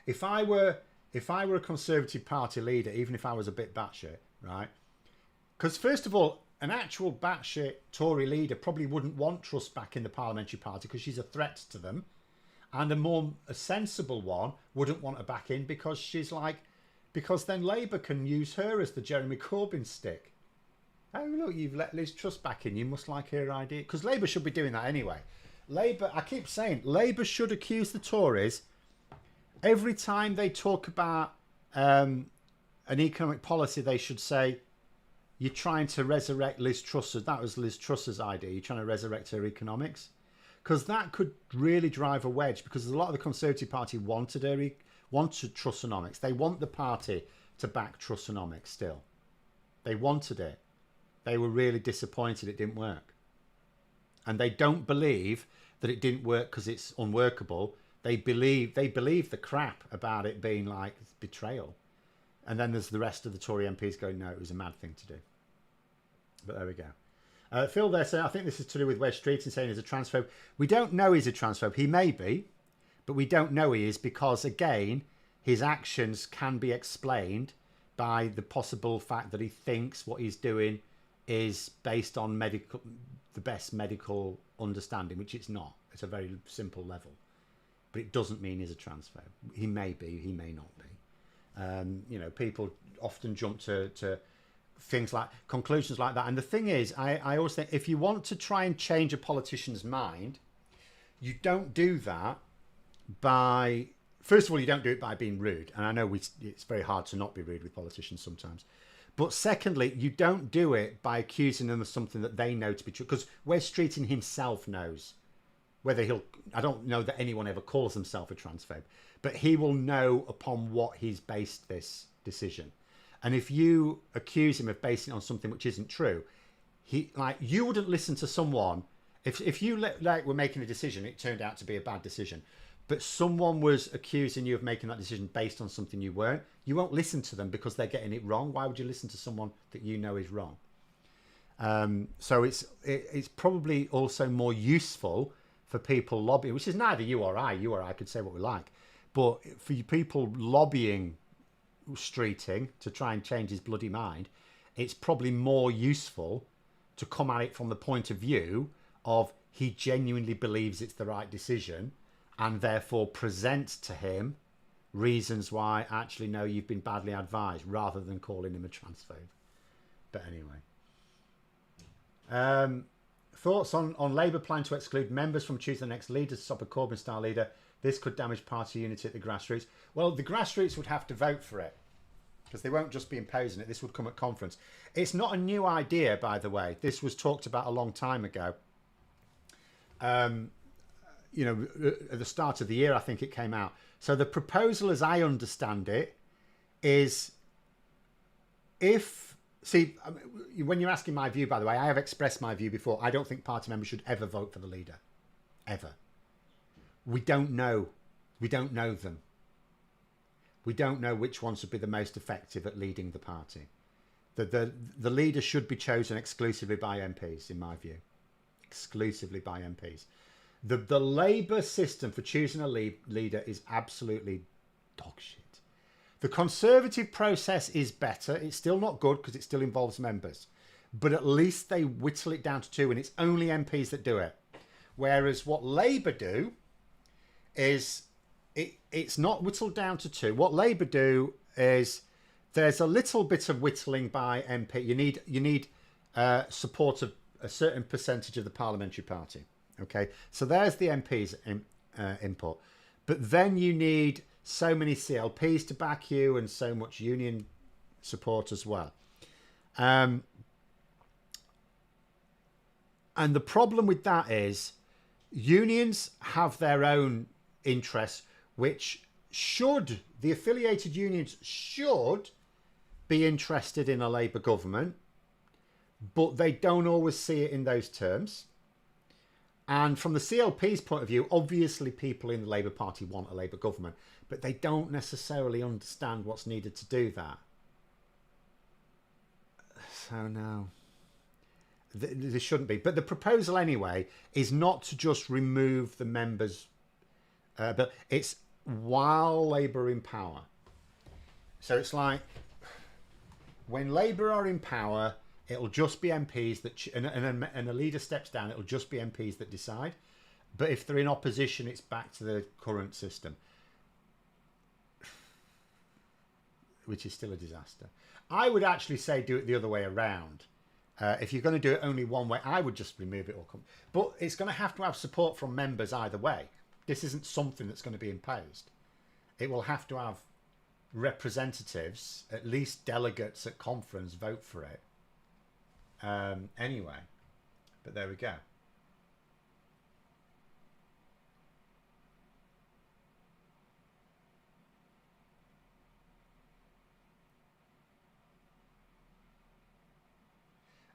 If I were a Conservative Party leader, even if I was a bit batshit, right? Because first of all, an actual batshit Tory leader probably wouldn't want Truss back in the parliamentary party because she's a threat to them. And a sensible one wouldn't want her back in because because then Labour can use her as the Jeremy Corbyn stick. Oh, look, you've let Liz Truss back in. You must like her idea. Because Labour should be doing that anyway. Labour, I keep saying, Labour should accuse the Tories every time they talk about an economic policy. They should say, you're trying to resurrect Liz Truss. That was Liz Truss's idea. You're trying to resurrect her economics. Because that could really drive a wedge, because a lot of the Conservative Party wanted Trussonomics. They want the party to back Trussonomics still. They wanted it. They were really disappointed it didn't work. And they don't believe that it didn't work because it's unworkable. They believe the crap about it being like betrayal. And then there's the rest of the Tory MPs going, no, it was a mad thing to do. But there we go. Phil there saying, I think this is to do with Wes Street and saying he's a transphobe. We don't know he's a transphobe. He may be, but we don't know he is because, again, his actions can be explained by the possible fact that he thinks what he's doing is based on the best medical understanding, which it's not. It's a very simple level. But it doesn't mean he's a transphobe. He may be, he may not be. You know, people often jump to things like conclusions like that. And the thing is, I always think if you want to try and change a politician's mind, you don't do that by, first of all, you don't do it by being rude. And I know it's very hard to not be rude with politicians sometimes. But secondly, you don't do it by accusing them of something that they know to be true. Because Wes Streeting himself knows whether I don't know that anyone ever calls himself a transphobe, but he will know upon what he's based this decision. And if you accuse him of basing it on something which isn't true, you wouldn't listen to someone if you were making a decision, it turned out to be a bad decision. but someone was accusing you of making that decision based on something you weren't, you won't listen to them because they're getting it wrong. Why would you listen to someone that you know is wrong? So it's probably also more useful for people lobbying, which is neither you or I. You or I could say what we like, but for you people lobbying Streeting to try and change his bloody mind, it's probably more useful to come at it from the point of view of he genuinely believes it's the right decision and therefore present to him reasons why actually no, you've been badly advised, rather than calling him a transphobe. But anyway, thoughts on Labour plan to exclude members from choosing the next leader to stop a Corbyn style leader. This could damage party unity at the grassroots. Well, the grassroots would have to vote for it because they won't just be imposing it. This would come at conference. It's not a new idea, by the way. This was talked about a long time ago. You know, at the start of the year, I think it came out. So the proposal, as I understand it, is if... See, when you're asking my view, by the way, I have expressed my view before. I don't think party members should ever vote for the leader. Ever. We don't know. We don't know them. We don't know which ones would be the most effective at leading the party. The leader should be chosen exclusively by MPs, in my view. Exclusively by MPs. The Labour system for choosing a leader is absolutely dog shit. The Conservative process is better. It's still not good because it still involves members. But at least they whittle it down to 2, and it's only MPs that do it. Whereas what Labour do is it's not whittled down to 2. What Labour do is there's a little bit of whittling by MP. You need support of a certain percentage of the parliamentary party. Okay, so there's the MP's input. But then you need so many CLPs to back you and so much union support as well. And the problem with that is unions have their own interests, which the affiliated unions should be interested in a Labour government, but they don't always see it in those terms. And from the CLP's point of view, obviously people in the Labour Party want a Labour government, but they don't necessarily understand what's needed to do that. So no, there shouldn't be. But the proposal anyway is not to just remove the members, but it's while Labour are in power. So it's like when Labour are in power, it'll just be MPs that, and a leader steps down, it'll just be MPs that decide. But if they're in opposition, it's back to the current system, which is still a disaster. I would actually say do it the other way around. If you're going to do it only one way, I would just remove it or come. But it's going to have support from members either way. This isn't something that's going to be imposed. It will have to have representatives, at least delegates at conference, vote for it. Anyway, but there we go.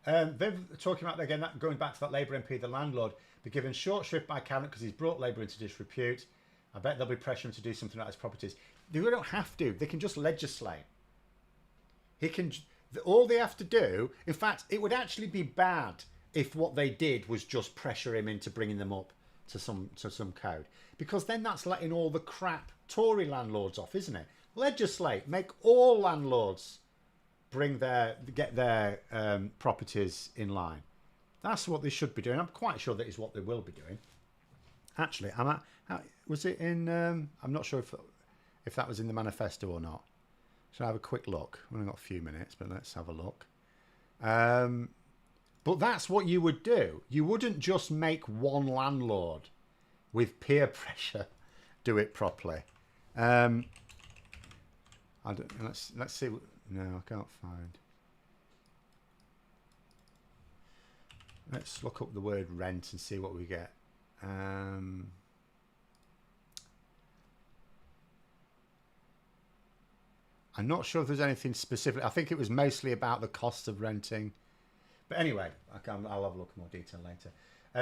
They're talking about, again, going back to that Labour MP, the landlord, be given short shrift by Cabinet because he's brought Labour into disrepute. I bet there'll be pressure to do something about his properties. They don't have to. They can just legislate. All they have to do, in fact, it would actually be bad if what they did was just pressure him into bringing them up to some code, because then that's letting all the crap Tory landlords off, isn't it? Legislate, make all landlords get their properties in line. That's what they should be doing. I'm quite sure that is what they will be doing. Actually, was it in? I'm not sure if that was in the manifesto or not. Shall I have a quick look? We've only got a few minutes, but let's have a look. But that's what you would do. You wouldn't just make one landlord with peer pressure do it properly. Let's see. No, I can't find. Let's look up the word rent and see what we get. I'm not sure if there's anything specific. I think it was mostly about the cost of renting. But anyway, I'll have a look in more detail later.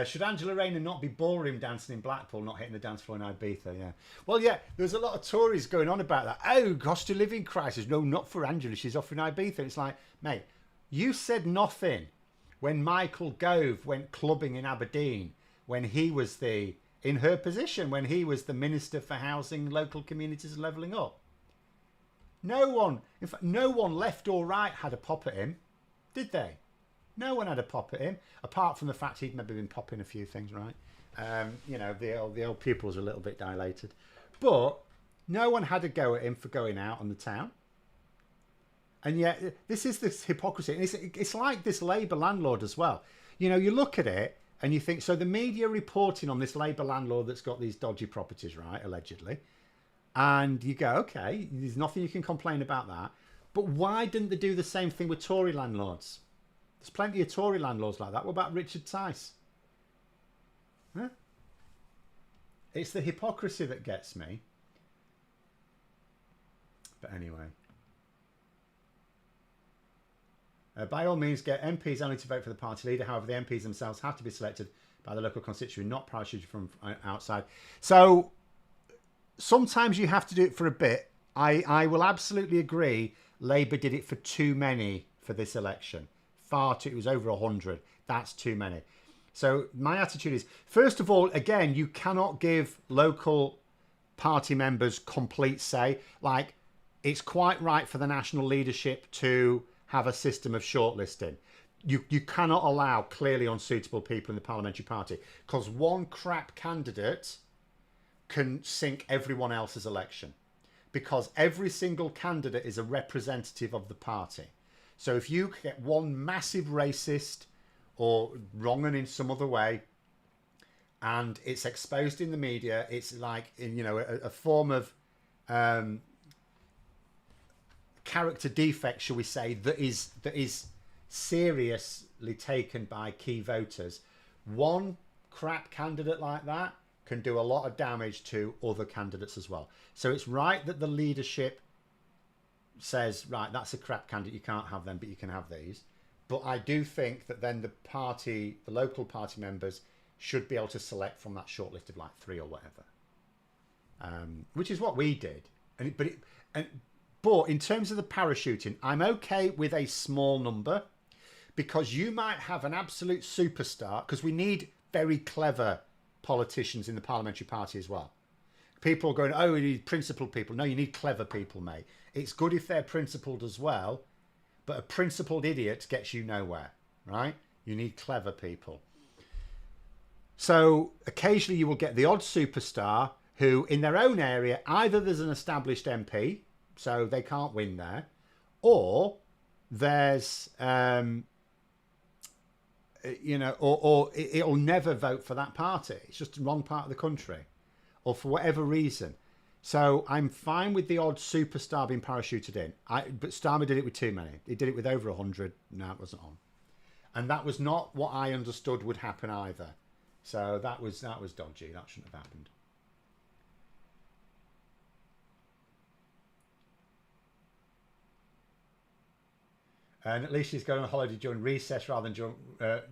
Should Angela Raina not be ballroom dancing in Blackpool, not hitting the dance floor in Ibiza? Yeah. Well, yeah, there's a lot of Tories going on about that. Oh, cost of living crisis. No, not for Angela. She's off in Ibiza. It's like, mate, you said nothing when Michael Gove went clubbing in Aberdeen when he was in her position, when he was the Minister for Housing, Local Communities and Levelling Up. No one, in fact, no one left or right had a pop at him, did they? No one had a pop at him, apart from the fact he'd maybe been popping a few things, right? You know, the old pupils are a little bit dilated. But no one had a go at him for going out on the town. And yet, this is this hypocrisy. And it's like this Labour landlord as well. You know, you look at it and you think, so the media reporting on this Labour landlord that's got these dodgy properties, right, allegedly. And you go, okay, there's nothing you can complain about that. But why didn't they do the same thing with Tory landlords? There's plenty of Tory landlords like that. What about Richard Tice? Huh? It's the hypocrisy that gets me. But anyway. By all means, get MPs only to vote for the party leader. However, the MPs themselves have to be selected by the local constituency, not parachuted from outside. So sometimes you have to do it for a bit. I will absolutely agree. Labour did it for too many for this election. Far too. It was over 100. That's too many. So my attitude is, first of all, again, you cannot give local party members complete say. Like, it's quite right for the national leadership to have a system of shortlisting. You cannot allow clearly unsuitable people in the parliamentary party, because one crap candidate can sink everyone else's election, because every single candidate is a representative of the party. So if you get one massive racist or wrong and in some other way, and it's exposed in the media, it's like, you know, a form of character defect, shall we say, that is seriously taken by key voters. One crap candidate like that can do a lot of damage to other candidates as well. So it's right that the leadership says, right, that's a crap candidate, you can't have them, but you can have these. But I do think that then the local party members should be able to select from that shortlist of like 3 or whatever, which is what we did. But in terms of the parachuting, I'm okay with a small number, because you might have an absolute superstar, because we need very clever politicians in the parliamentary party as well. People are going, oh, we need principled people. No, you need clever people, mate. It's good if they're principled as well, but a principled idiot gets you nowhere, right? You need clever people. So occasionally you will get the odd superstar who, in their own area, either there's an established MP, so they can't win there, or there's, you know, or it'll never vote for that party. It's just the wrong part of the country, or for whatever reason. So I'm fine with the odd superstar being parachuted in. But Starmer did it with too many. He did it with over 100. No, it wasn't on. And that was not what I understood would happen either. So that was dodgy. That shouldn't have happened. And at least she's going on holiday during recess rather than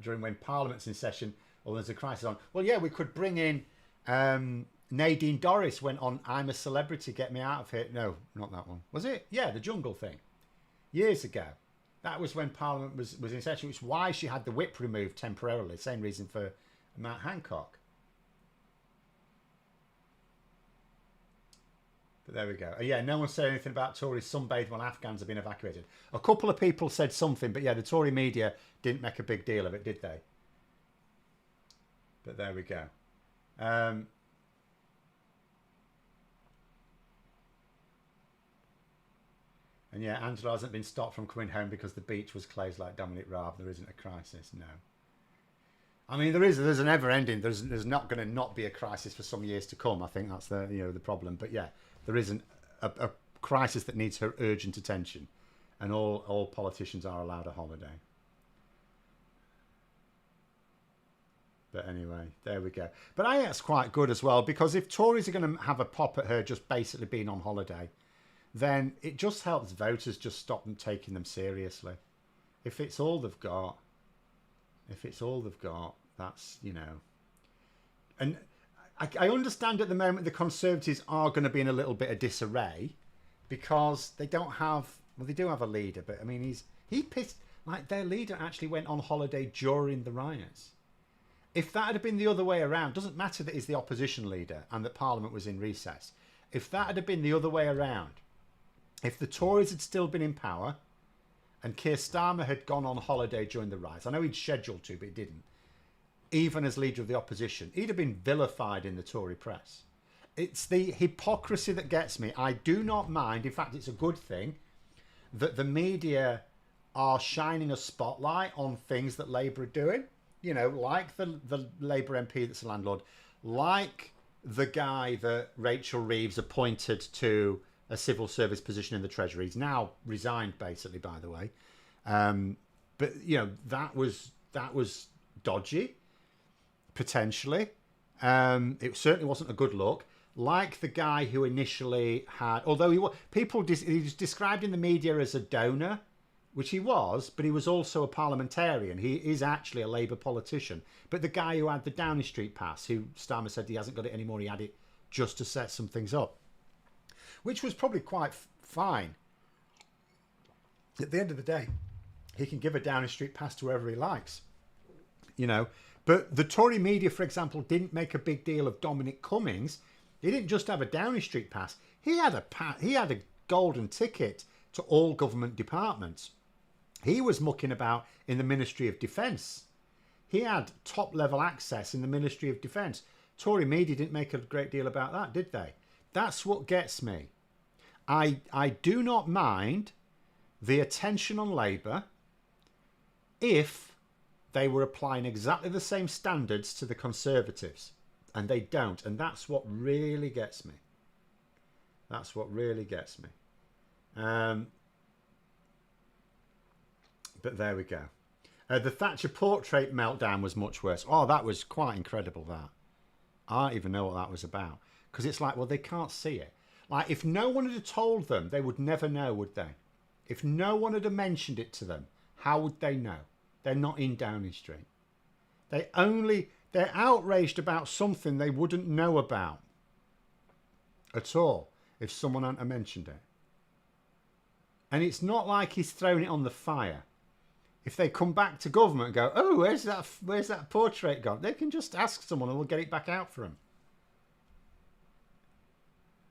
during when Parliament's in session or there's a crisis on. Well, yeah, we could bring in... Nadine Dorries went on I'm a Celebrity, Get Me Out of Here. No, not that one. Was it? Yeah, the jungle thing. Years ago. That was when Parliament was in session, which is why she had the whip removed temporarily. Same reason for Matt Hancock. But there we go. Yeah, no one said anything about Tories sunbathing while Afghans have been evacuated. A couple of people said something, but yeah, the Tory media didn't make a big deal of it, did they? But there we go. And yeah, Angela hasn't been stopped from coming home because the beach was closed like Dominic Raab. There isn't a crisis, no. I mean, there's a never ending. There's not going to not be a crisis for some years to come. I think that's the problem. But yeah, there isn't a crisis that needs her urgent attention, and all politicians are allowed a holiday. But anyway, there we go. But I think that's quite good as well, because if Tories are going to have a pop at her just basically being on holiday, then it just helps voters just stop them taking them seriously. If it's all they've got, That's, and I understand at the moment the Conservatives are going to be in a little bit of disarray because they don't have, well, they do have a leader, but I mean, he pissed, like their leader actually went on holiday during the riots. If that had been the other way around, doesn't matter that he's the opposition leader and that Parliament was in recess. If that had been the other way around, if the Tories had still been in power and Keir Starmer had gone on holiday during the riots, I know he'd scheduled to, but he didn't, even as leader of the opposition, he'd have been vilified in the Tory press. It's the hypocrisy that gets me. I do not mind, in fact, it's a good thing, that the media are shining a spotlight on things that Labour are doing. Like the Labour MP that's a landlord, like the guy that Rachel Reeves appointed to a civil service position in the Treasury. He's now resigned, basically, by the way. But, that was dodgy, potentially. It certainly wasn't a good look. Like the guy who initially had, although he was described in the media as a donor, which he was, but he was also a parliamentarian. He is actually a Labour politician. But the guy who had the Downing Street pass, who Starmer said he hasn't got it anymore, he had it just to set some things up, which was probably quite fine. At the end of the day, he can give a Downing Street pass to whoever he likes, But the Tory media, for example, didn't make a big deal of Dominic Cummings. He didn't just have a Downing Street pass. He had a golden ticket to all government departments. He was mucking about in the Ministry of Defence. He had top-level access in the Ministry of Defence. Tory media didn't make a great deal about that, did they? That's what gets me. I do not mind the attention on Labour if they were applying exactly the same standards to the Conservatives. And they don't. And that's what really gets me. That's what really gets me. But there we go. The Thatcher portrait meltdown was much worse. Oh, that was quite incredible, that. I don't even know what that was about. Because it's like, well, they can't see it. Like, if no one had told them, they would never know, would they? If no one had mentioned it to them, how would they know? They're not in Downing Street. They're outraged about something they wouldn't know about at all if someone hadn't mentioned it. And it's not like he's thrown it on the fire. If they come back to government and go, oh, where's that portrait gone? They can just ask someone and we'll get it back out for them.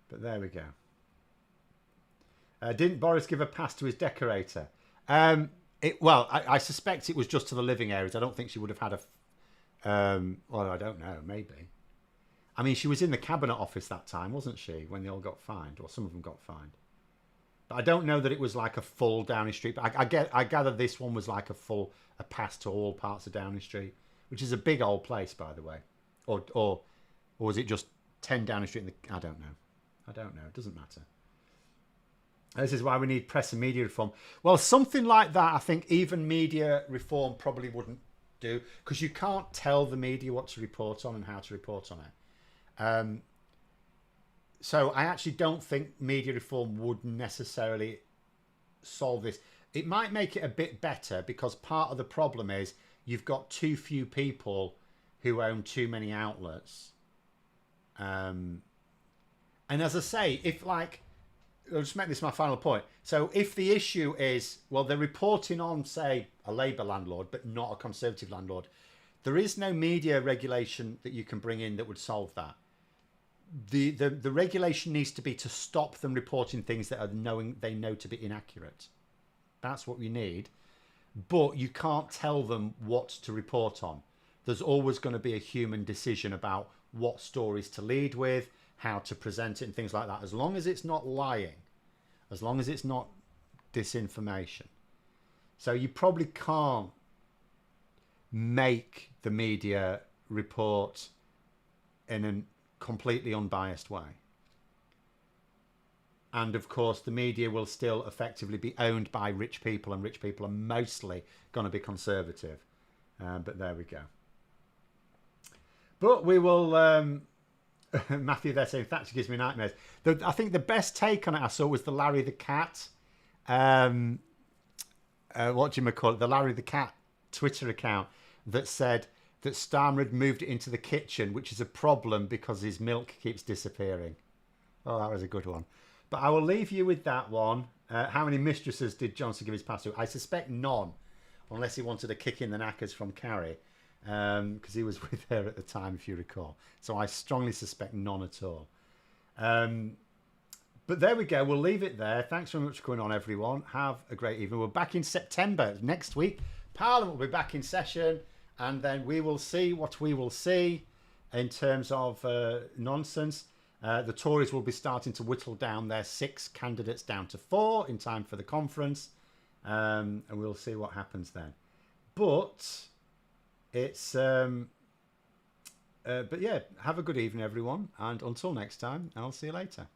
But there we go. Didn't Boris give a pass to his decorator? I suspect it was just to the living areas. I don't think she would have had a... I don't know, maybe. I mean, she was in the Cabinet Office that time, wasn't she, when they all got fined, or some of them got fined. But I don't know that it was like a full Downing Street. But I gather this one was like a pass to all parts of Downing Street, which is a big old place, by the way. Or was it just 10 Downing Street? I don't know. It doesn't matter. This is why we need press and media reform. Well, something like that, I think even media reform probably wouldn't do, because you can't tell the media what to report on and how to report on it. So I actually don't think media reform would necessarily solve this. It might make it a bit better, because part of the problem is you've got too few people who own too many outlets. And as I say, I'll just make this my final point. So if the issue is, well, they're reporting on, say, a Labour landlord, but not a Conservative landlord, there is no media regulation that you can bring in that would solve that. The regulation needs to be to stop them reporting things that they know to be inaccurate. That's what we need. But you can't tell them what to report on. There's always going to be a human decision about what stories to lead with, how to present it and things like that, as long as it's not lying, as long as it's not disinformation. So you probably can't make the media report in a completely unbiased way. And of course, the media will still effectively be owned by rich people, and rich people are mostly going to be conservative. But there we go. But we will... Matthew there saying Thatcher gives me nightmares. I think the best take on it I saw was the Larry the Cat. What do you call it? The Larry the Cat Twitter account that said that Starmer had moved it into the kitchen, which is a problem because his milk keeps disappearing. Oh, that was a good one. But I will leave you with that one. How many mistresses did Johnson give his pass to? I suspect none, unless he wanted a kick in the knackers from Carrie, because he was with her at the time, if you recall. So I strongly suspect none at all. But there we go. We'll leave it there. Thanks very much for coming on, everyone. Have a great evening. We're back in September next week. Parliament will be back in session, and then we will see what we will see in terms of nonsense. The Tories will be starting to whittle down their 6 candidates down to 4 in time for the conference, and we'll see what happens then. But it's but yeah, have a good evening, everyone, and until next time, I'll see you later.